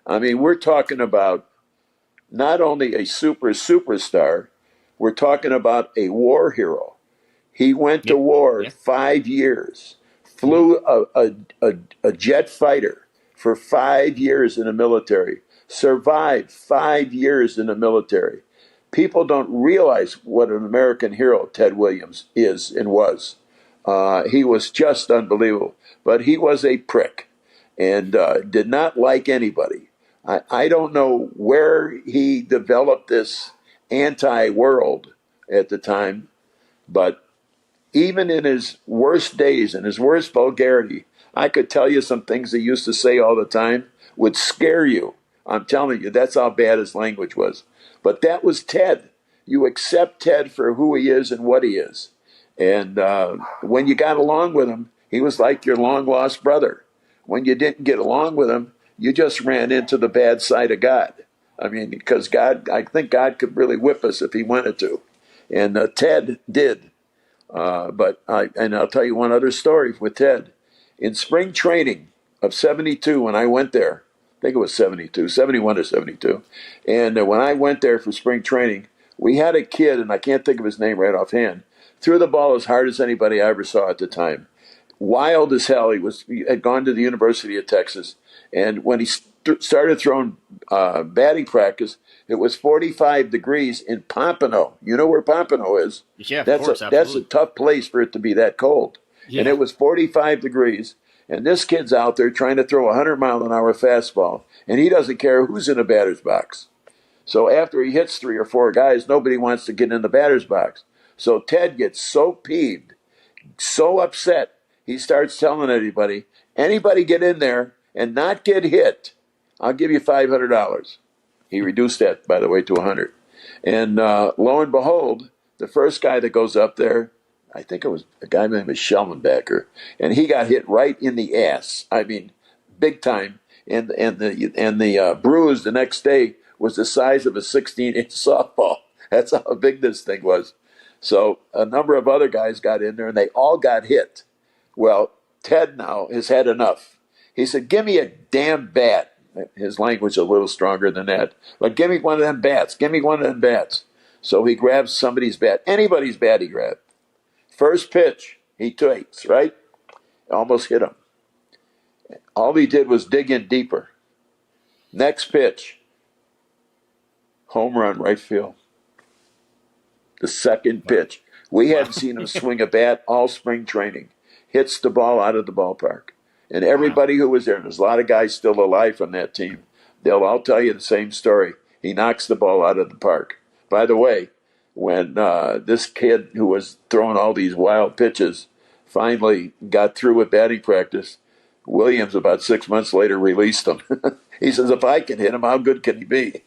I mean, we're talking about not only a superstar, we're talking about a war hero. He went to war 5 years, flew a jet fighter for 5 years in the military, survived 5 years in the military. People don't realize what an American hero Ted Williams is and was. He was just unbelievable, but he was a prick and did not like anybody. I don't know where he developed this anti-world at the time, but even in his worst days, in his worst vulgarity, I could tell you some things he used to say all the time would scare you. I'm telling you, that's how bad his language was. But that was Ted. You accept Ted for who he is and what he is. And when you got along with him, he was like your long-lost brother. When you didn't get along with him, you just ran into the bad side of God. I mean, because I think God could really whip us if he wanted to. And Ted did. And I'll tell you one other story with Ted. In spring training of 72, when I went there, I think it was 72, 71 or 72. And when I went there for spring training, we had a kid, and I can't think of his name right offhand, threw the ball as hard as anybody I ever saw at the time. Wild as hell. He had gone to the University of Texas. And when he started throwing batting practice, it was 45 degrees in Pompano. You know where Pompano is? Yeah, that's a tough place for it to be that cold. Yeah. And it was 45 degrees. And this kid's out there trying to throw a 100-mile-an-hour fastball. And he doesn't care who's in the batter's box. So after he hits 3 or 4 guys, nobody wants to get in the batter's box. So Ted gets so peeved, so upset, he starts telling anybody get in there and not get hit, I'll give you $500. He reduced that, by the way, to $100. And lo and behold, the first guy that goes up there, I think it was a guy named Schellenbacher, and he got hit right in the ass. I mean, big time. And the bruise the next day was the size of a 16-inch softball. That's how big this thing was. So a number of other guys got in there, and they all got hit. Well, Ted now has had enough. He said, give me a damn bat. His language a little stronger than that. But give me one of them bats. Give me one of them bats. So he grabs somebody's bat. Anybody's bat he grabbed. First pitch, he takes, right? Almost hit him. All he did was dig in deeper. Next pitch, home run, right field. The second pitch. We hadn't seen him swing a bat all spring training. Hits the ball out of the ballpark. And everybody who was there, and there's a lot of guys still alive from that team, they'll all tell you the same story. He knocks the ball out of the park. By the way, when this kid who was throwing all these wild pitches finally got through with batting practice, Williams, about 6 months later, released him. He says, if I can hit him, how good can he be?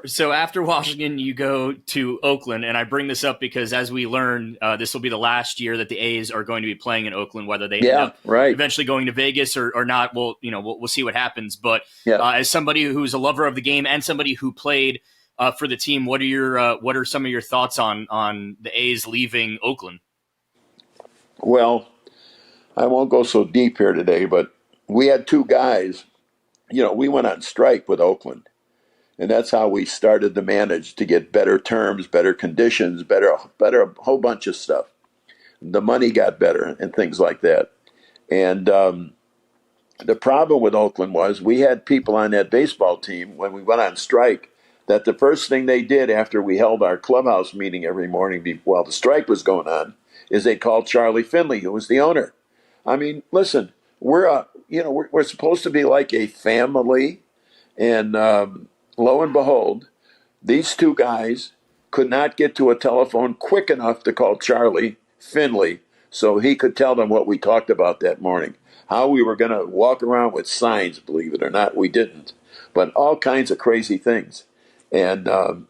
So after Washington, you go to Oakland, and I bring this up because, as we learn, this will be the last year that the A's are going to be playing in Oakland. Whether they end up eventually going to Vegas or not, we'll see what happens. But as somebody who's a lover of the game and somebody who played for the team, what are some of your thoughts on the A's leaving Oakland? Well, I won't go so deep here today, but we had two guys. We went on strike with Oakland. And that's how we started to manage to get better terms, better conditions, better a whole bunch of stuff. The money got better and things like that. And the problem with Oakland was we had people on that baseball team when we went on strike that the first thing they did after we held our clubhouse meeting every morning while the strike was going on is they called Charlie Finley, who was the owner. I mean, listen, we're supposed to be like a family, and lo and behold, these two guys could not get to a telephone quick enough to call Charlie Finley so he could tell them what we talked about that morning. How we were going to walk around with signs, believe it or not, we didn't. But all kinds of crazy things. And the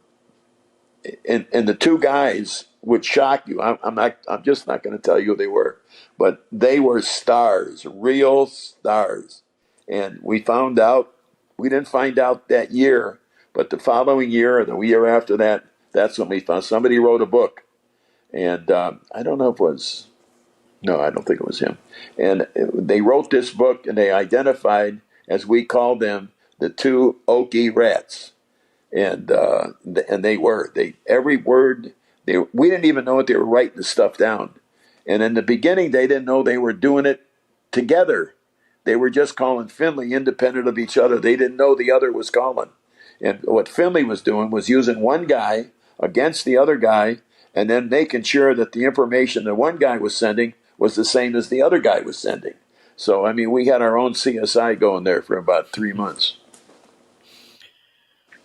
two guys would shock you. I'm just not going to tell you who they were. But they were stars, real stars. And we didn't find out that year, but the following year or the year after that, that's when we found. Somebody wrote a book. And I don't know if it was, no, I don't think it was him. And they wrote this book, and they identified, as we called them, the two Okie rats. And every word, we didn't even know what they were writing the stuff down. And in the beginning, they didn't know they were doing it together. They were just calling Finley independent of each other. They didn't know the other was calling. And what Finley was doing was using one guy against the other guy and then making sure that the information that one guy was sending was the same as the other guy was sending. So, I mean, we had our own CSI going there for about 3 months.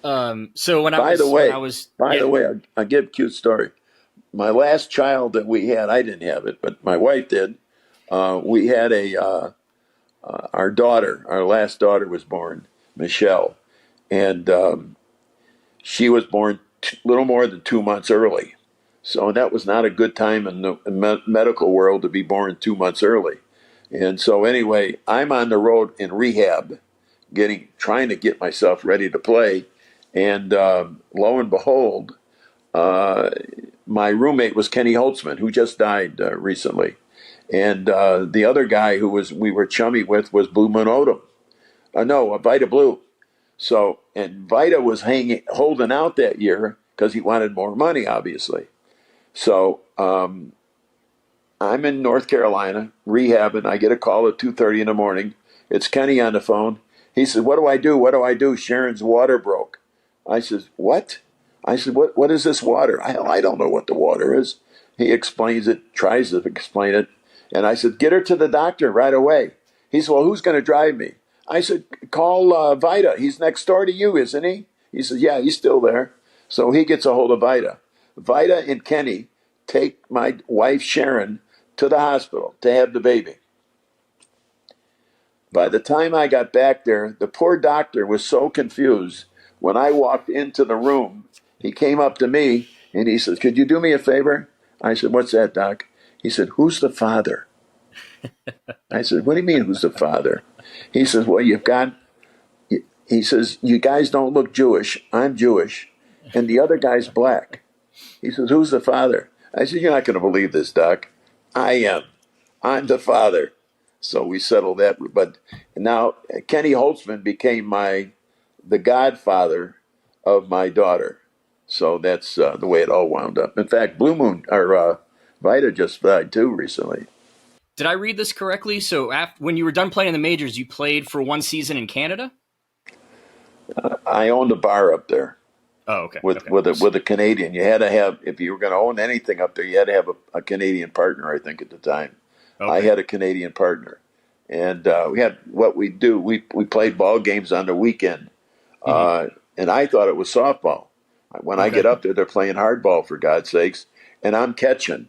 By the way, I'll give a cute story. My last child that we had, I didn't have it, but my wife did. We had our daughter, our last daughter was born, Michelle, and she was born a little more than 2 months early. So that was not a good time in the medical world to be born 2 months early. And so anyway, I'm on the road in rehab, trying to get myself ready to play. And lo and behold, my roommate was Kenny Holtzman, who just died recently. And the other guy we were chummy with was Blue Moon Odom. Vita Blue. So, and Vita was holding out that year because he wanted more money, obviously. So I'm in North Carolina, rehabbing. I get a call at 2:30 in the morning. It's Kenny on the phone. He says, what do I do? What do I do? Sharon's water broke. I says, what? I said, what is this water? I don't know what the water is. He explains it, tries to explain it. And I said, get her to the doctor right away. He said, well, who's going to drive me? I said, call Vita. He's next door to you, isn't he? He says, yeah, he's still there. So he gets a hold of Vita. Vita and Kenny take my wife, Sharon, to the hospital to have the baby. By the time I got back there, the poor doctor was so confused. When I walked into the room, he came up to me and he said, could you do me a favor? I said, what's that, Doc? He said, who's the father? I said, what do you mean, who's the father? He says, well, he says, you guys don't look Jewish. I'm Jewish. And the other guy's black. He says, who's the father? I said, you're not going to believe this, Doc. I am. I'm the father. So we settled that. But now Kenny Holtzman became the godfather of my daughter. So that's the way it all wound up. In fact, Blue Moon or Vita just died too recently. Did I read this correctly? So when you were done playing in the majors, you played for one season in Canada? I owned a bar up there Oh, okay. with Okay. with a Canadian. You had to have, if you were going to own anything up there, you had to have a Canadian partner. I think at the time, I Okay. had a Canadian partner, and we had what we do. We played ball games on the weekend, Hmm. and I thought it was softball. When I Okay. get up there, they're playing hardball for God's sakes, and I'm catching.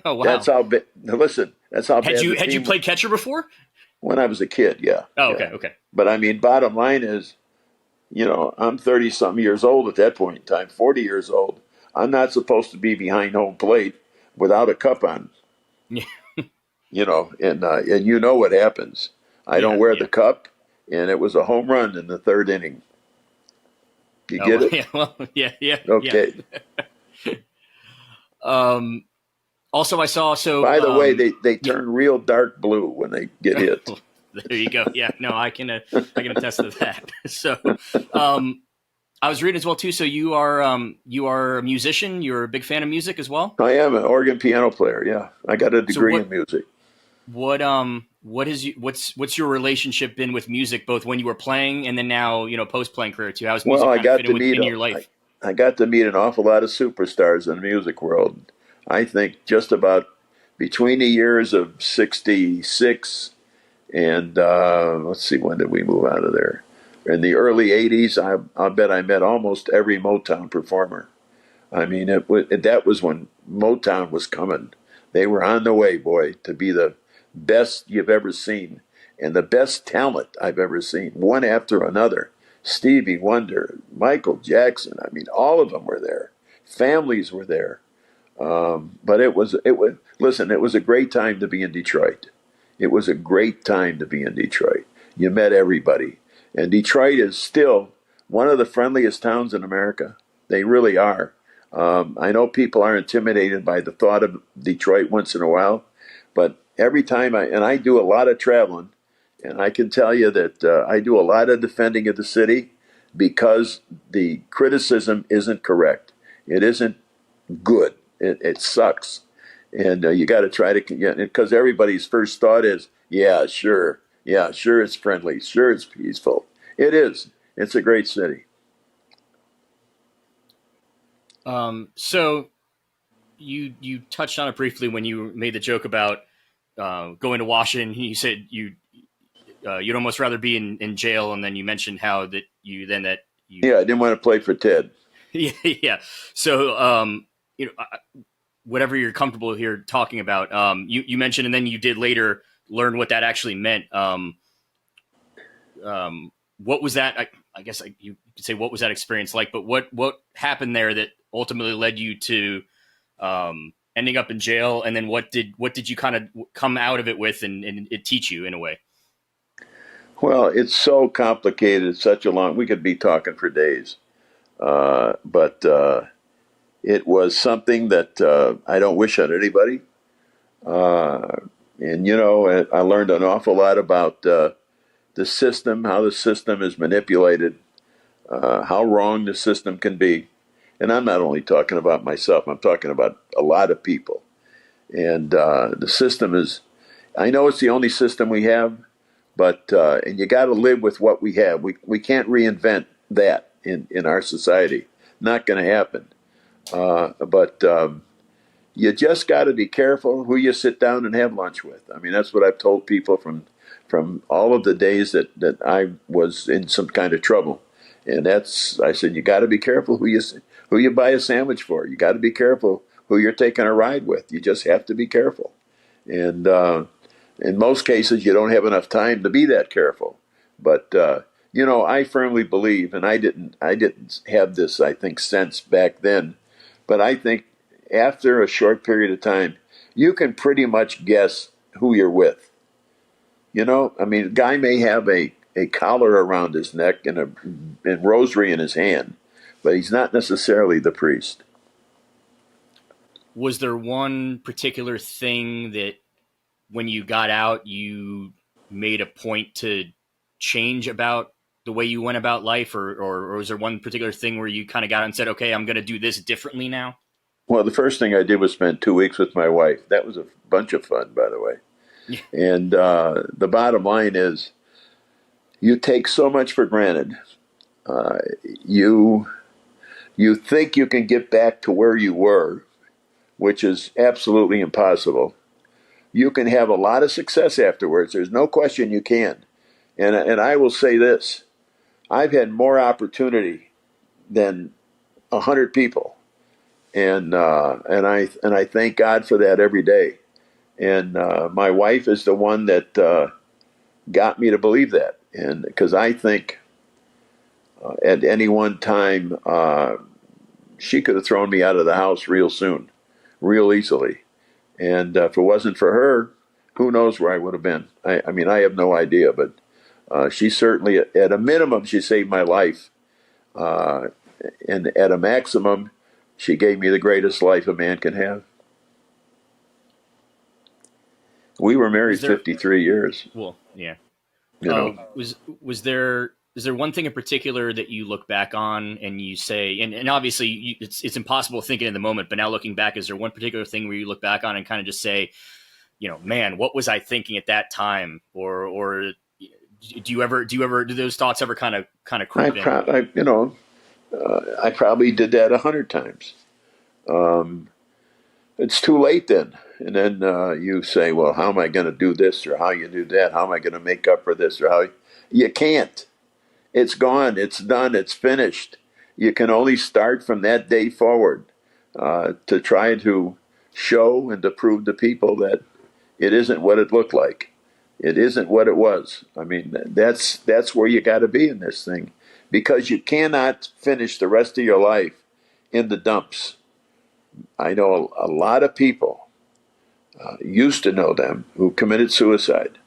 Oh, That's wow. how bad. Listen, that's how Had bad you the had you team. played catcher before? When I was a kid, yeah, Oh, okay. yeah. Okay. But I mean, bottom line is, I'm 30 something years old at that point in time, 40 years old. I'm not supposed to be behind home plate without a cup on, Yeah. and you know what happens. I don't Yeah. wear Yeah. the cup, and it was a home run in the third inning. You Oh, get well, it? yeah. Well, yeah. Yeah. Yeah. Okay. Um. Also, I saw so. By the way, they Yeah. turn real dark blue when they get hit. There you go. Yeah. No, I can attest to that. So, um, I was reading as well too. So you are a musician. You're a big fan of music as well. I am an organ piano player. Yeah, I got a So degree in music. what is you what's your relationship been with music, both when you were playing and then now post playing career too? How has Well, music kind of fit in with in your life? I got to meet an awful lot of superstars in the music world. I think just about between the years of '66 and let's see, when did we move out of there? In the early '80s, I bet I met almost every Motown performer. I mean, that was when Motown was coming. They were on the way, boy, to be the best you've ever seen and the best talent I've ever seen, one after another. Stevie Wonder, Michael Jackson. I mean, all of them were there. Families were there. But it was. Listen, it was a great time to be in Detroit. It was a great time to be in Detroit. You met everybody, and Detroit is still one of the friendliest towns in America. They really are. I know people are intimidated by the thought of Detroit once in a while, but every time I do a lot of traveling, and I can tell you that I do a lot of defending of the city because the criticism isn't correct. It isn't good. It sucks, and you got to try to, because everybody's first thought is, yeah, sure, it's friendly, sure, it's peaceful. It is. It's a great city. So you touched on it briefly when you made the joke about going to Washington. You said you'd almost rather be in jail, and then you mentioned how that you Yeah, I didn't want to play for Ted. yeah, yeah. So whatever you're comfortable here talking about, you mentioned, and then you did later learn what that actually meant. What was that? I guess you could say what was that experience like, but what happened there that ultimately led you to ending up in jail, and then what did you kind of come out of it with, and it teach you in a way? Well, it's so complicated. It's such a long. We could be talking for days, but it was something that I don't wish on anybody. Uh, and I learned an awful lot about the system, how the system is manipulated, how wrong the system can be. And I'm not only talking about myself, I'm talking about a lot of people. And the system is, I know it's the only system we have, but and you got to live with what we have. We can't reinvent that in our society. Not going to happen. But you just got to be careful who you sit down and have lunch with. I mean, that's what I've told people from all of the days that I was in some kind of trouble. And I said, you got to be careful who you buy a sandwich for. You got to be careful who you're taking a ride with. You just have to be careful. And in most cases, you don't have enough time to be that careful. But I firmly believe, and I didn't have this, I think, sense back then, but I think after a short period of time, you can pretty much guess who you're with. I mean, a guy may have a collar around his neck and a rosary in his hand, but he's not necessarily the priest. Was there one particular thing that when you got out you made a point to change about the way you went about life, or was there one particular thing where you kind of got and said, okay, I'm going to do this differently now? Well, the first thing I did was spend 2 weeks with my wife. That was a bunch of fun, by the way. Yeah. And the bottom line is, you take so much for granted. You think you can get back to where you were, which is absolutely impossible. You can have a lot of success afterwards. There's no question you can. And I will say this: I've had more opportunity than 100 people, and I thank God for that every day. And my wife is the one that got me to believe that, and because I think at any one time she could have thrown me out of the house real soon, real easily. And if it wasn't for her, who knows where I would have been? I mean, I have no idea, but she certainly, at a minimum, she saved my life. And at a maximum, she gave me the greatest life a man can have. We were married 53 years. Well, yeah. You know, Was there is there one thing in particular that you look back on and you say, and obviously it's impossible to think it in the moment, but now looking back, is there one particular thing where you look back on and kind of just say, man, what was I thinking at that time? Or do those thoughts ever kind of creep in? I probably did that 100 times. It's too late then. And then you say, well, how am I going to do this, or how you do that? How am I going to make up for this, or how you can't. It's gone. It's done. It's finished. You can only start from that day forward to try to show and to prove to people that it isn't what it looked like. It isn't what it was. I mean, that's where you got to be in this thing, because you cannot finish the rest of your life in the dumps. I know a lot of people, used to know them, who committed suicide,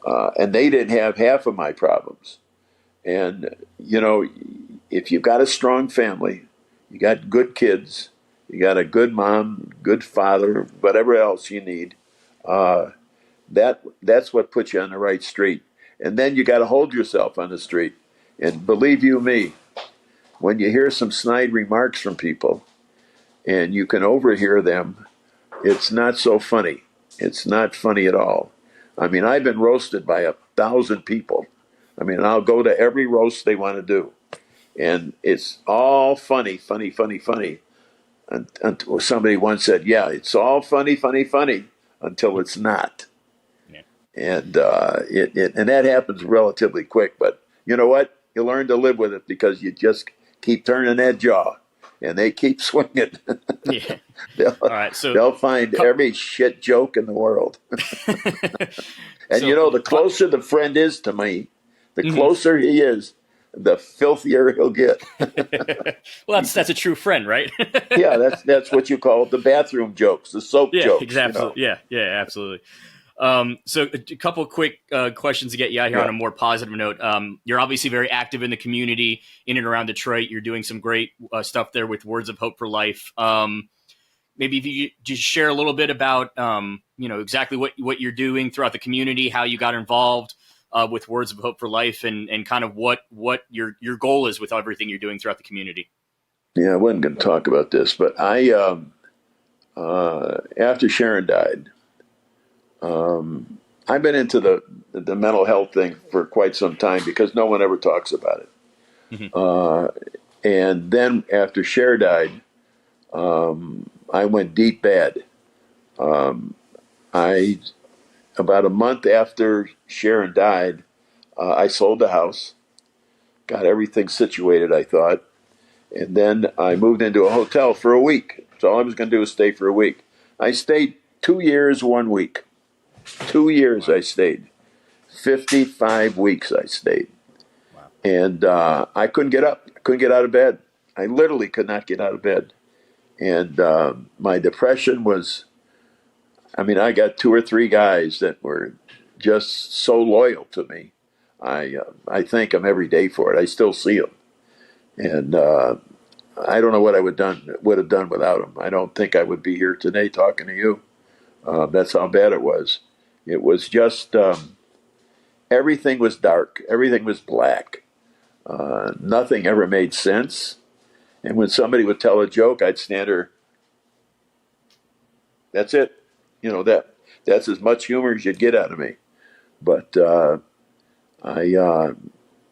and they didn't have half of my problems. And, if you've got a strong family, you got good kids, you got a good mom, good father, whatever else you need, that's what puts you on the right street. And then you got to hold yourself on the street. And believe you me, when you hear some snide remarks from people and you can overhear them, it's not so funny. It's not funny at all. I mean, I've been roasted by 1,000 people. I mean, I'll go to every roast they want to do. And it's all funny. Until somebody once said, yeah, it's all funny until it's not. Yeah. And and that happens relatively quick. But you know what? You learn to live with it, because you just keep turning that jaw, and they keep swinging. Yeah. All right. So they'll find every shit joke in the world. And the closer the friend is to me, the closer he is, the filthier he'll get. Well, that's a true friend, right? Yeah, that's what you call the bathroom jokes, the soap jokes. Exactly. Yeah, absolutely. So a couple of quick questions to get you out here on a more positive note. You're obviously very active in the community in and around Detroit. You're doing some great stuff there with Words of Hope for Life. Maybe if you just share a little bit about, exactly what you're doing throughout the community, how you got involved with Words of Hope for Life, and kind of what your goal is with everything you're doing throughout the community. Yeah, I wasn't going to talk about this, but I, after Sharon died, I've been into the mental health thing for quite some time, because no one ever talks about it. Mm-hmm. And then after Cher died, I went deep bad. About a month after Sharon died, I sold the house, got everything situated, I thought, and then I moved into a hotel for a week. So all I was going to do was stay for a week. I stayed 2 years, 1 week. 2 years I stayed. 55 weeks I stayed. Wow. And I couldn't get up. I couldn't get out of bed. I literally could not get out of bed. And my depression was, I got 2 or 3 guys that were just so loyal to me. I thank them every day for it. I still see them. And I don't know what I would have done without them. I don't think I would be here today talking to you. That's how bad it was. It was just, everything was dark. Everything was black. Nothing ever made sense. And when somebody would tell a joke, I'd stand there. That's it. That's as much humor as you'd get out of me. But I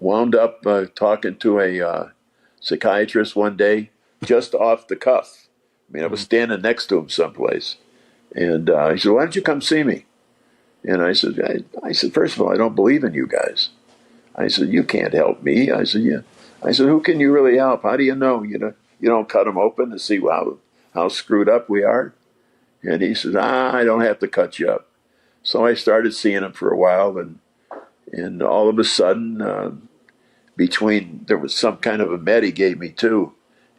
wound up talking to a psychiatrist one day, just off the cuff. I mean, I was standing next to him someplace, and he said, "Why don't you come see me?" And I said, "First of all, I don't believe in you guys." I said, "You can't help me." I said, "Yeah." I said, "Who can you really help? How do you know? You don't cut them open to see how screwed up we are." And he says, "I don't have to cut you up." So I started seeing him for a while, and all of a sudden, there was some kind of a med he gave me too,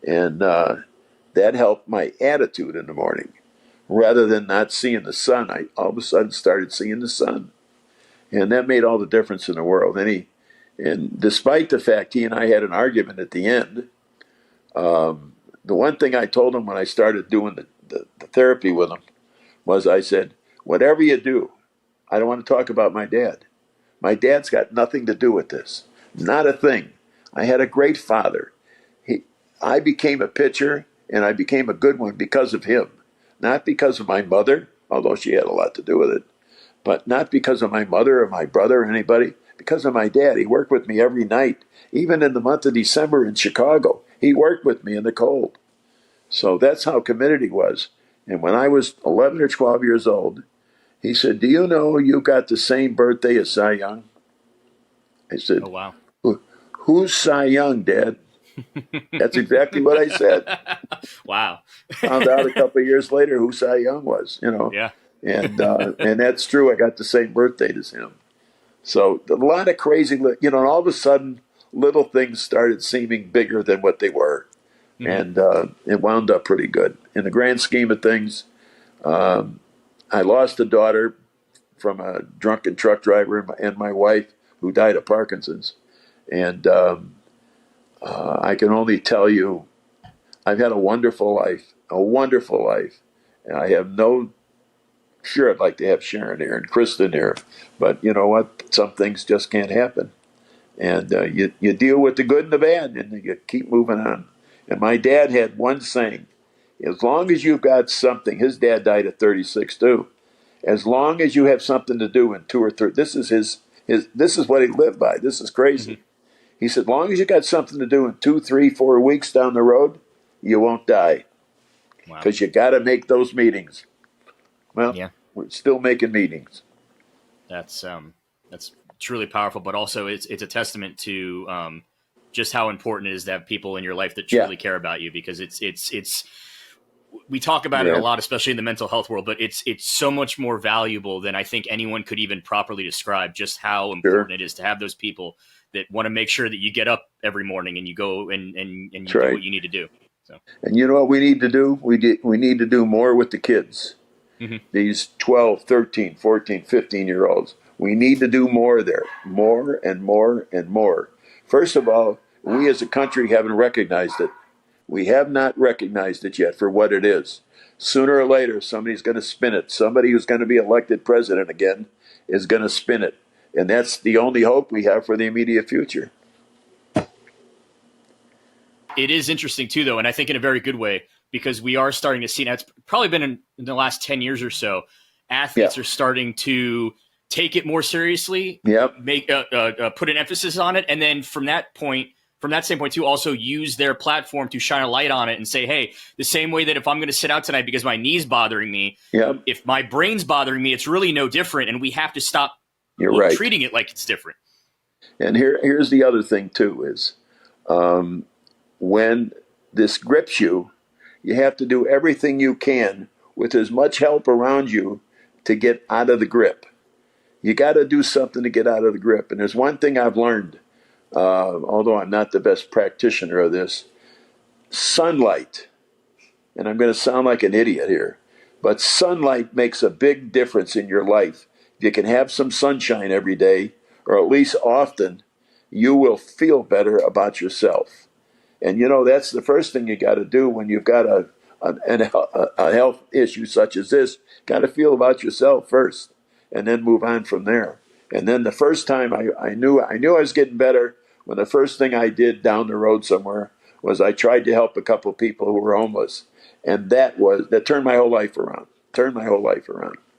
and that helped my attitude in the morning. Rather than not seeing the sun, I all of a sudden started seeing the sun, and that made all the difference in the world. And despite the fact he and I had an argument at the end, the one thing I told him when I started doing the therapy with him was, I said, "Whatever you do, I don't want to talk about my dad. My dad's got nothing to do with this. Not a thing. I had a great father. I became a pitcher, and I became a good one because of him. Not because of my mother, although she had a lot to do with it, but not because of my mother or my brother or anybody, because of my dad. He worked with me every night, even in the month of December in Chicago. He worked with me in the cold." So that's how committed he was. And when I was 11 or 12 years old, he said, "Do you know you got the same birthday as Cy Young?" I said, Oh, wow. "Who's Cy Young, Dad?" That's exactly what I said. Wow. Found out a couple of years later who Cy Young was, Yeah. and that's true. I got the same birthday as him. So a lot of crazy, and all of a sudden, little things started seeming bigger than what they were. And it wound up pretty good. In the grand scheme of things, I lost a daughter from a drunken truck driver and my wife who died of Parkinson's. And I can only tell you, I've had a wonderful life. And I have sure, I'd like to have Sharon here and Kristen here, but you know what? Some things just can't happen. And you deal with the good and the bad, and you keep moving on. And my dad had one saying: as long as you've got something, his dad died at 36 too. As long as you have something to do in 2 or 3, this is what he lived by. This is crazy. Mm-hmm. He said, as long as you got something to do in 2, 3, 4 weeks down the road, you won't die. Because you got to make those meetings. Well, yeah. We're still making meetings. That's truly powerful, but also it's a testament to just how important it is to have people in your life that truly care about you, because it's we talk about it a lot, especially in the mental health world, but it's so much more valuable than I think anyone could even properly describe, just how important it is to have those people that want to make sure that you get up every morning and you go and you do what you need to do. So. And you know what we need to do? We need to do more with the kids. Mm-hmm. These 12, 13, 14, 15-year-olds. We need to do more there. More and more and more. First of all, we as a country haven't recognized it. We have not recognized it yet for what it is. Sooner or later, somebody's going to spin it. Somebody who's going to be elected president again is going to spin it. And that's the only hope we have for the immediate future. It is interesting, too, though, and I think in a very good way, because we are starting to see, now it's probably been in the last 10 years or so, athletes are starting to take it more seriously, make put an emphasis on it, and then from that standpoint, too, also use their platform to shine a light on it and say, hey, the same way that if I'm going to sit out tonight because my knee's bothering me, if my brain's bothering me, it's really no different, and we have to stop treating it like it's different. And here's the other thing, too, is when this grips you, you have to do everything you can with as much help around you to get out of the grip. You got to do something to get out of the grip. And there's one thing I've learned, although I'm not the best practitioner of this: sunlight. And I'm going to sound like an idiot here, but sunlight makes a big difference in your life. If you can have some sunshine every day, or at least often, you will feel better about yourself. And that's the first thing you got to do when you've got a health issue such as this. Got to feel about yourself first, and then move on from there. And then the first time I knew I was getting better when the first thing I did down the road somewhere was I tried to help a couple of people who were homeless, and that turned my whole life around.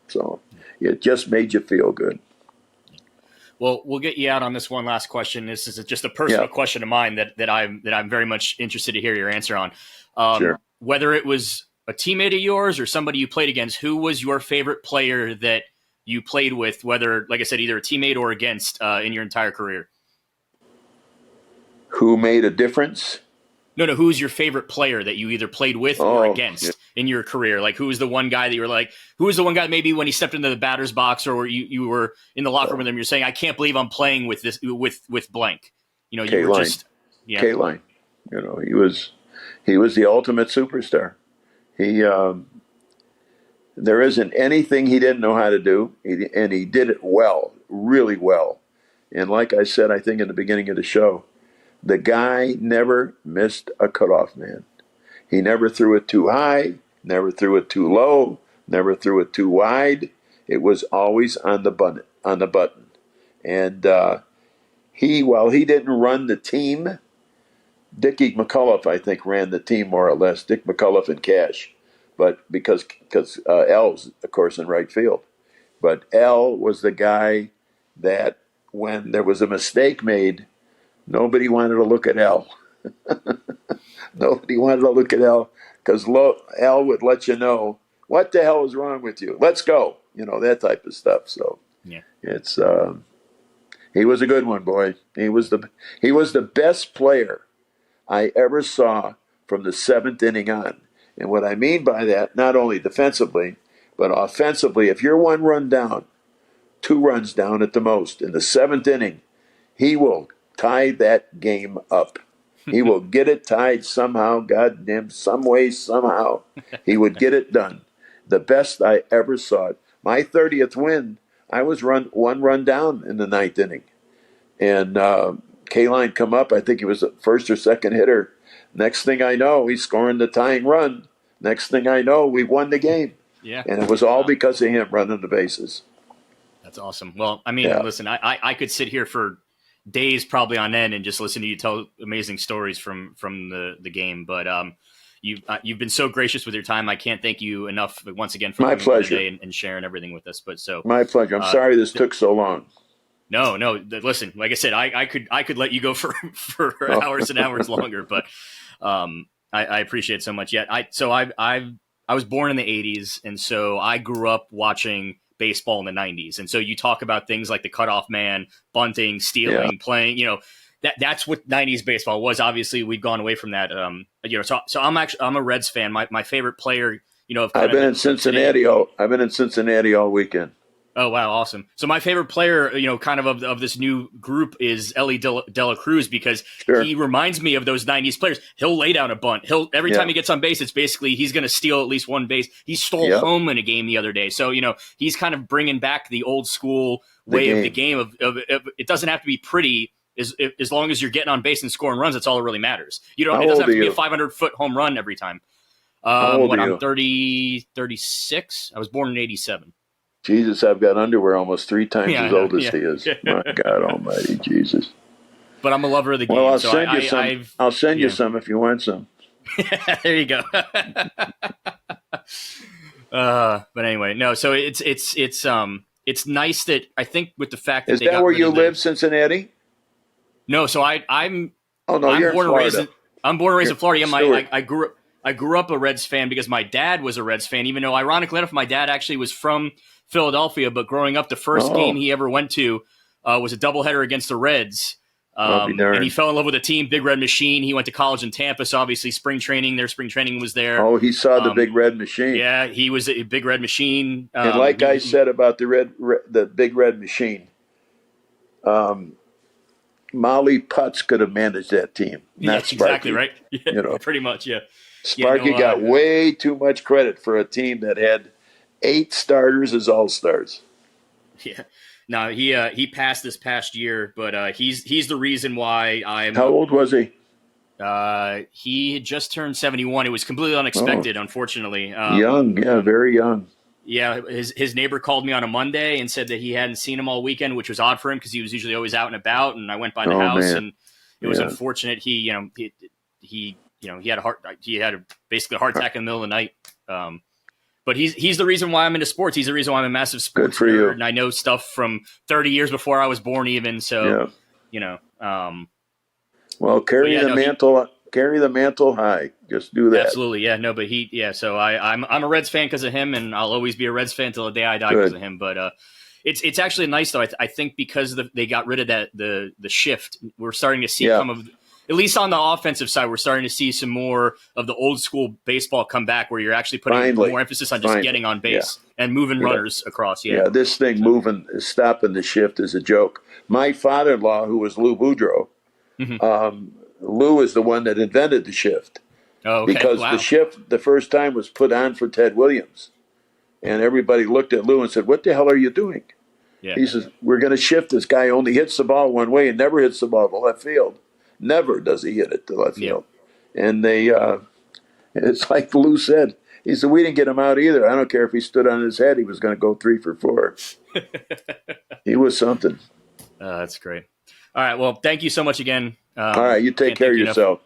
So it just made you feel good. Well, we'll get you out on this one last question. This is just a personal question of mine that I'm very much interested to hear your answer on. Sure. Whether it was a teammate of yours or somebody you played against, who was your favorite player that you played with, whether, like I said, either a teammate or against in your entire career? Who made a difference? No, who's your favorite player that you either played with or against in your career? Like, who was the one guy that you were like, who was the one guy maybe when he stepped into the batter's box or you were in the locker room with him, you're saying, I can't believe I'm playing with this, with blank. You know, you were just, K-Line. You know, he was the ultimate superstar. There isn't anything he didn't know how to do, and he did it well, really well. And like I said, I think in the beginning of the show, the guy never missed a cutoff man. He never threw it too high, never threw it too low, never threw it too wide. It was always on the button. And while he didn't run the team, Dickie McCullough, I think, ran the team more or less. Dick McCullough and Cash, but because L's, of course, in right field. But L was the guy that when there was a mistake made, nobody wanted to look at L. Nobody wanted to look at L because L would let you know what the hell is wrong with you. Let's go, that type of stuff. So it's he was a good one, boy. He was the best player I ever saw from the seventh inning on. And what I mean by that, not only defensively, but offensively, if you're 1 run down, 2 runs down at the most in the seventh inning, he will tie that game up. He will get it tied somehow, goddamn, some way, somehow. He would get it done. The best I ever saw it. My 30th win, I was 1 run down in the 9th inning. And K-Line come up, I think he was the first or second hitter. Next thing I know, he's scoring the tying run. Next thing I know, we won the game. Yeah. And it was all because of him running the bases. That's awesome. Well, I mean, listen, I could sit here for days probably on end and just listen to you tell amazing stories from the game. But you've been so gracious with your time. I can't thank you enough once again for my pleasure today and sharing everything with us. But my pleasure. I'm sorry this took so long. No. Listen, like I said, I could let you go for hours and hours longer, but I appreciate it so much. Yet I was born in the 80s, and so I grew up watching baseball in the 90s. And so you talk about things like the cutoff man, bunting, stealing, playing, that's what 90s baseball was. Obviously we've gone away from that. So I'm a Reds fan. My favorite player, I've been in Cincinnati all weekend. Oh, wow. Awesome. So my favorite player, kind of this new group is Ellie De La Cruz, because he reminds me of those 90s players. He'll lay down a bunt. Every time he gets on base, it's basically he's going to steal at least one base. He stole home in a game the other day. So, he's kind of bringing back the old school way of the game of it doesn't have to be pretty as long as you're getting on base and scoring runs. That's all that really matters. It doesn't have to be a 500-foot home run every time. I'm 36. I was born in 87. Jesus, I've got underwear almost 3 times as old as he is. My God almighty, Jesus. But I'm a lover of the game. Well, I'll send you some if you want some. There you go. But anyway, no. So it's nice that I think with the fact that is that where you live, Cincinnati? No. So I'm you're born in Florida. I'm born and raised in Florida. Yeah, I grew up a Reds fan because my dad was a Reds fan. Even though, ironically enough, my dad actually was from Philadelphia, but growing up, the first game he ever went to was a doubleheader against the Reds. And he fell in love with the team, Big Red Machine. He went to college in Tampa, so obviously their spring training was there. Oh, he saw the Big Red Machine. Yeah, he was a Big Red Machine. And like I said about the Big Red Machine, Molly Putz could have managed that team. Not exactly Sparky, right. Yeah, pretty much. Yeah, Sparky got way too much credit for a team that had 8 starters as all-stars. Yeah. No, he passed this past year, but he's the reason why I'm. How old was he? He had just turned 71. It was completely unexpected, unfortunately. Young, very young. Yeah, his neighbor called me on a Monday and said that he hadn't seen him all weekend, which was odd for him because he was usually always out and about. And I went by the house, man. and it was Yeah. unfortunate. He had basically a heart attack in the middle of the night. But he's the reason why I'm into sports. He's the reason why I'm a massive Good sports for nerd, you. and I know stuff from 30 years before I was born, even. So, Yeah. But Well, carry yeah, the no, mantle. Carry the mantle high. Just do that. absolutely, yeah, no, but so I'm a Reds fan because of him, and I'll always be a Reds fan till the day I die because Good. of him. But it's actually nice though. I think because they got rid of the shift, we're starting to see some of, at least on the offensive side, we're starting to see some more of the old school baseball come back, where you're actually putting more emphasis on just getting on base and moving runners across. Yeah, this thing moving, stopping the shift is a joke. My father-in-law, who was Lou Boudreau, Lou is the one that invented the shift. Oh, okay. Because the shift, the first time, was put on for Ted Williams. And everybody looked at Lou and said, "What the hell are you doing?" Yeah. He says, "We're going to shift this guy. Only hits the ball one way and never hits the ball to left field. Never does he hit it to left field." And they, it's like Lou said. He said, "We didn't get him out either. I don't care if he stood on his head. He was going to go 3 for 4. He was something." That's great. All right. Well, thank you so much again. All right. You take care of yourself.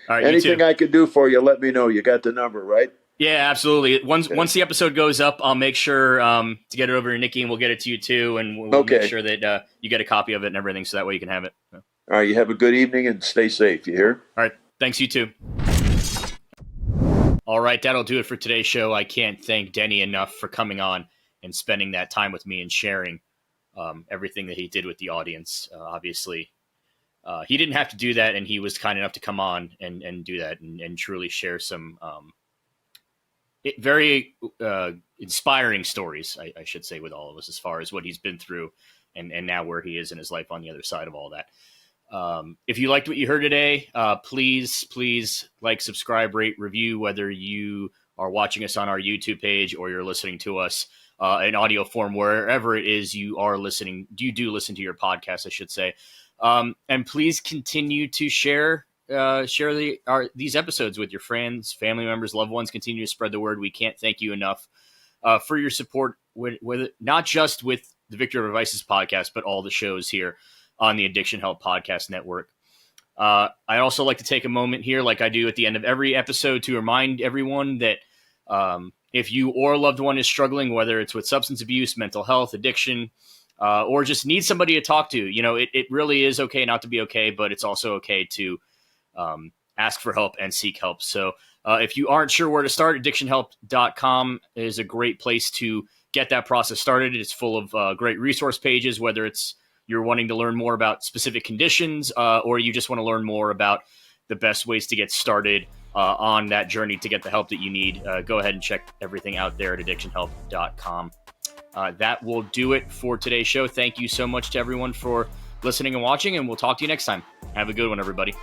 All right. Anything I can do for you, let me know. You got the number, right? Yeah, absolutely. Once the episode goes up, I'll make sure to get it over to Nikki, and we'll get it to you too, and we'll make sure that you get a copy of it and everything, so that way you can have it. So. All right. You have a good evening and stay safe. You hear? All right. Thanks, you too. All right. That'll do it for today's show. I can't thank Denny enough for coming on and spending that time with me and sharing everything that he did with the audience. Obviously, he didn't have to do that, and he was kind enough to come on and do that and truly share some very inspiring stories, I should say, with all of us as far as what he's been through and now where he is in his life on the other side of all that. If you liked what you heard today, please like, subscribe, rate, review, whether you are watching us on our YouTube page or you're listening to us in audio form, wherever it is you are listening. You do listen to your podcast, I should say. And please continue to share these episodes with your friends, family members, loved ones. Continue to spread the word. We can't thank you enough for your support with not just with the Victor of Vices podcast, but all the shows here on the Addiction Help Podcast Network. I also like to take a moment here, like I do at the end of every episode, to remind everyone that if you or a loved one is struggling, whether it's with substance abuse, mental health, addiction, or just need somebody to talk to, it really is okay not to be okay, but it's also okay to ask for help and seek help. So if you aren't sure where to start, addictionhelp.com is a great place to get that process started. It's full of great resource pages, whether it's you're wanting to learn more about specific conditions or you just want to learn more about the best ways to get started on that journey to get the help that you need. Go ahead and check everything out there at addictionhelp.com. That will do it for today's show. Thank you so much to everyone for listening and watching, and we'll talk to you next time. Have a good one, everybody.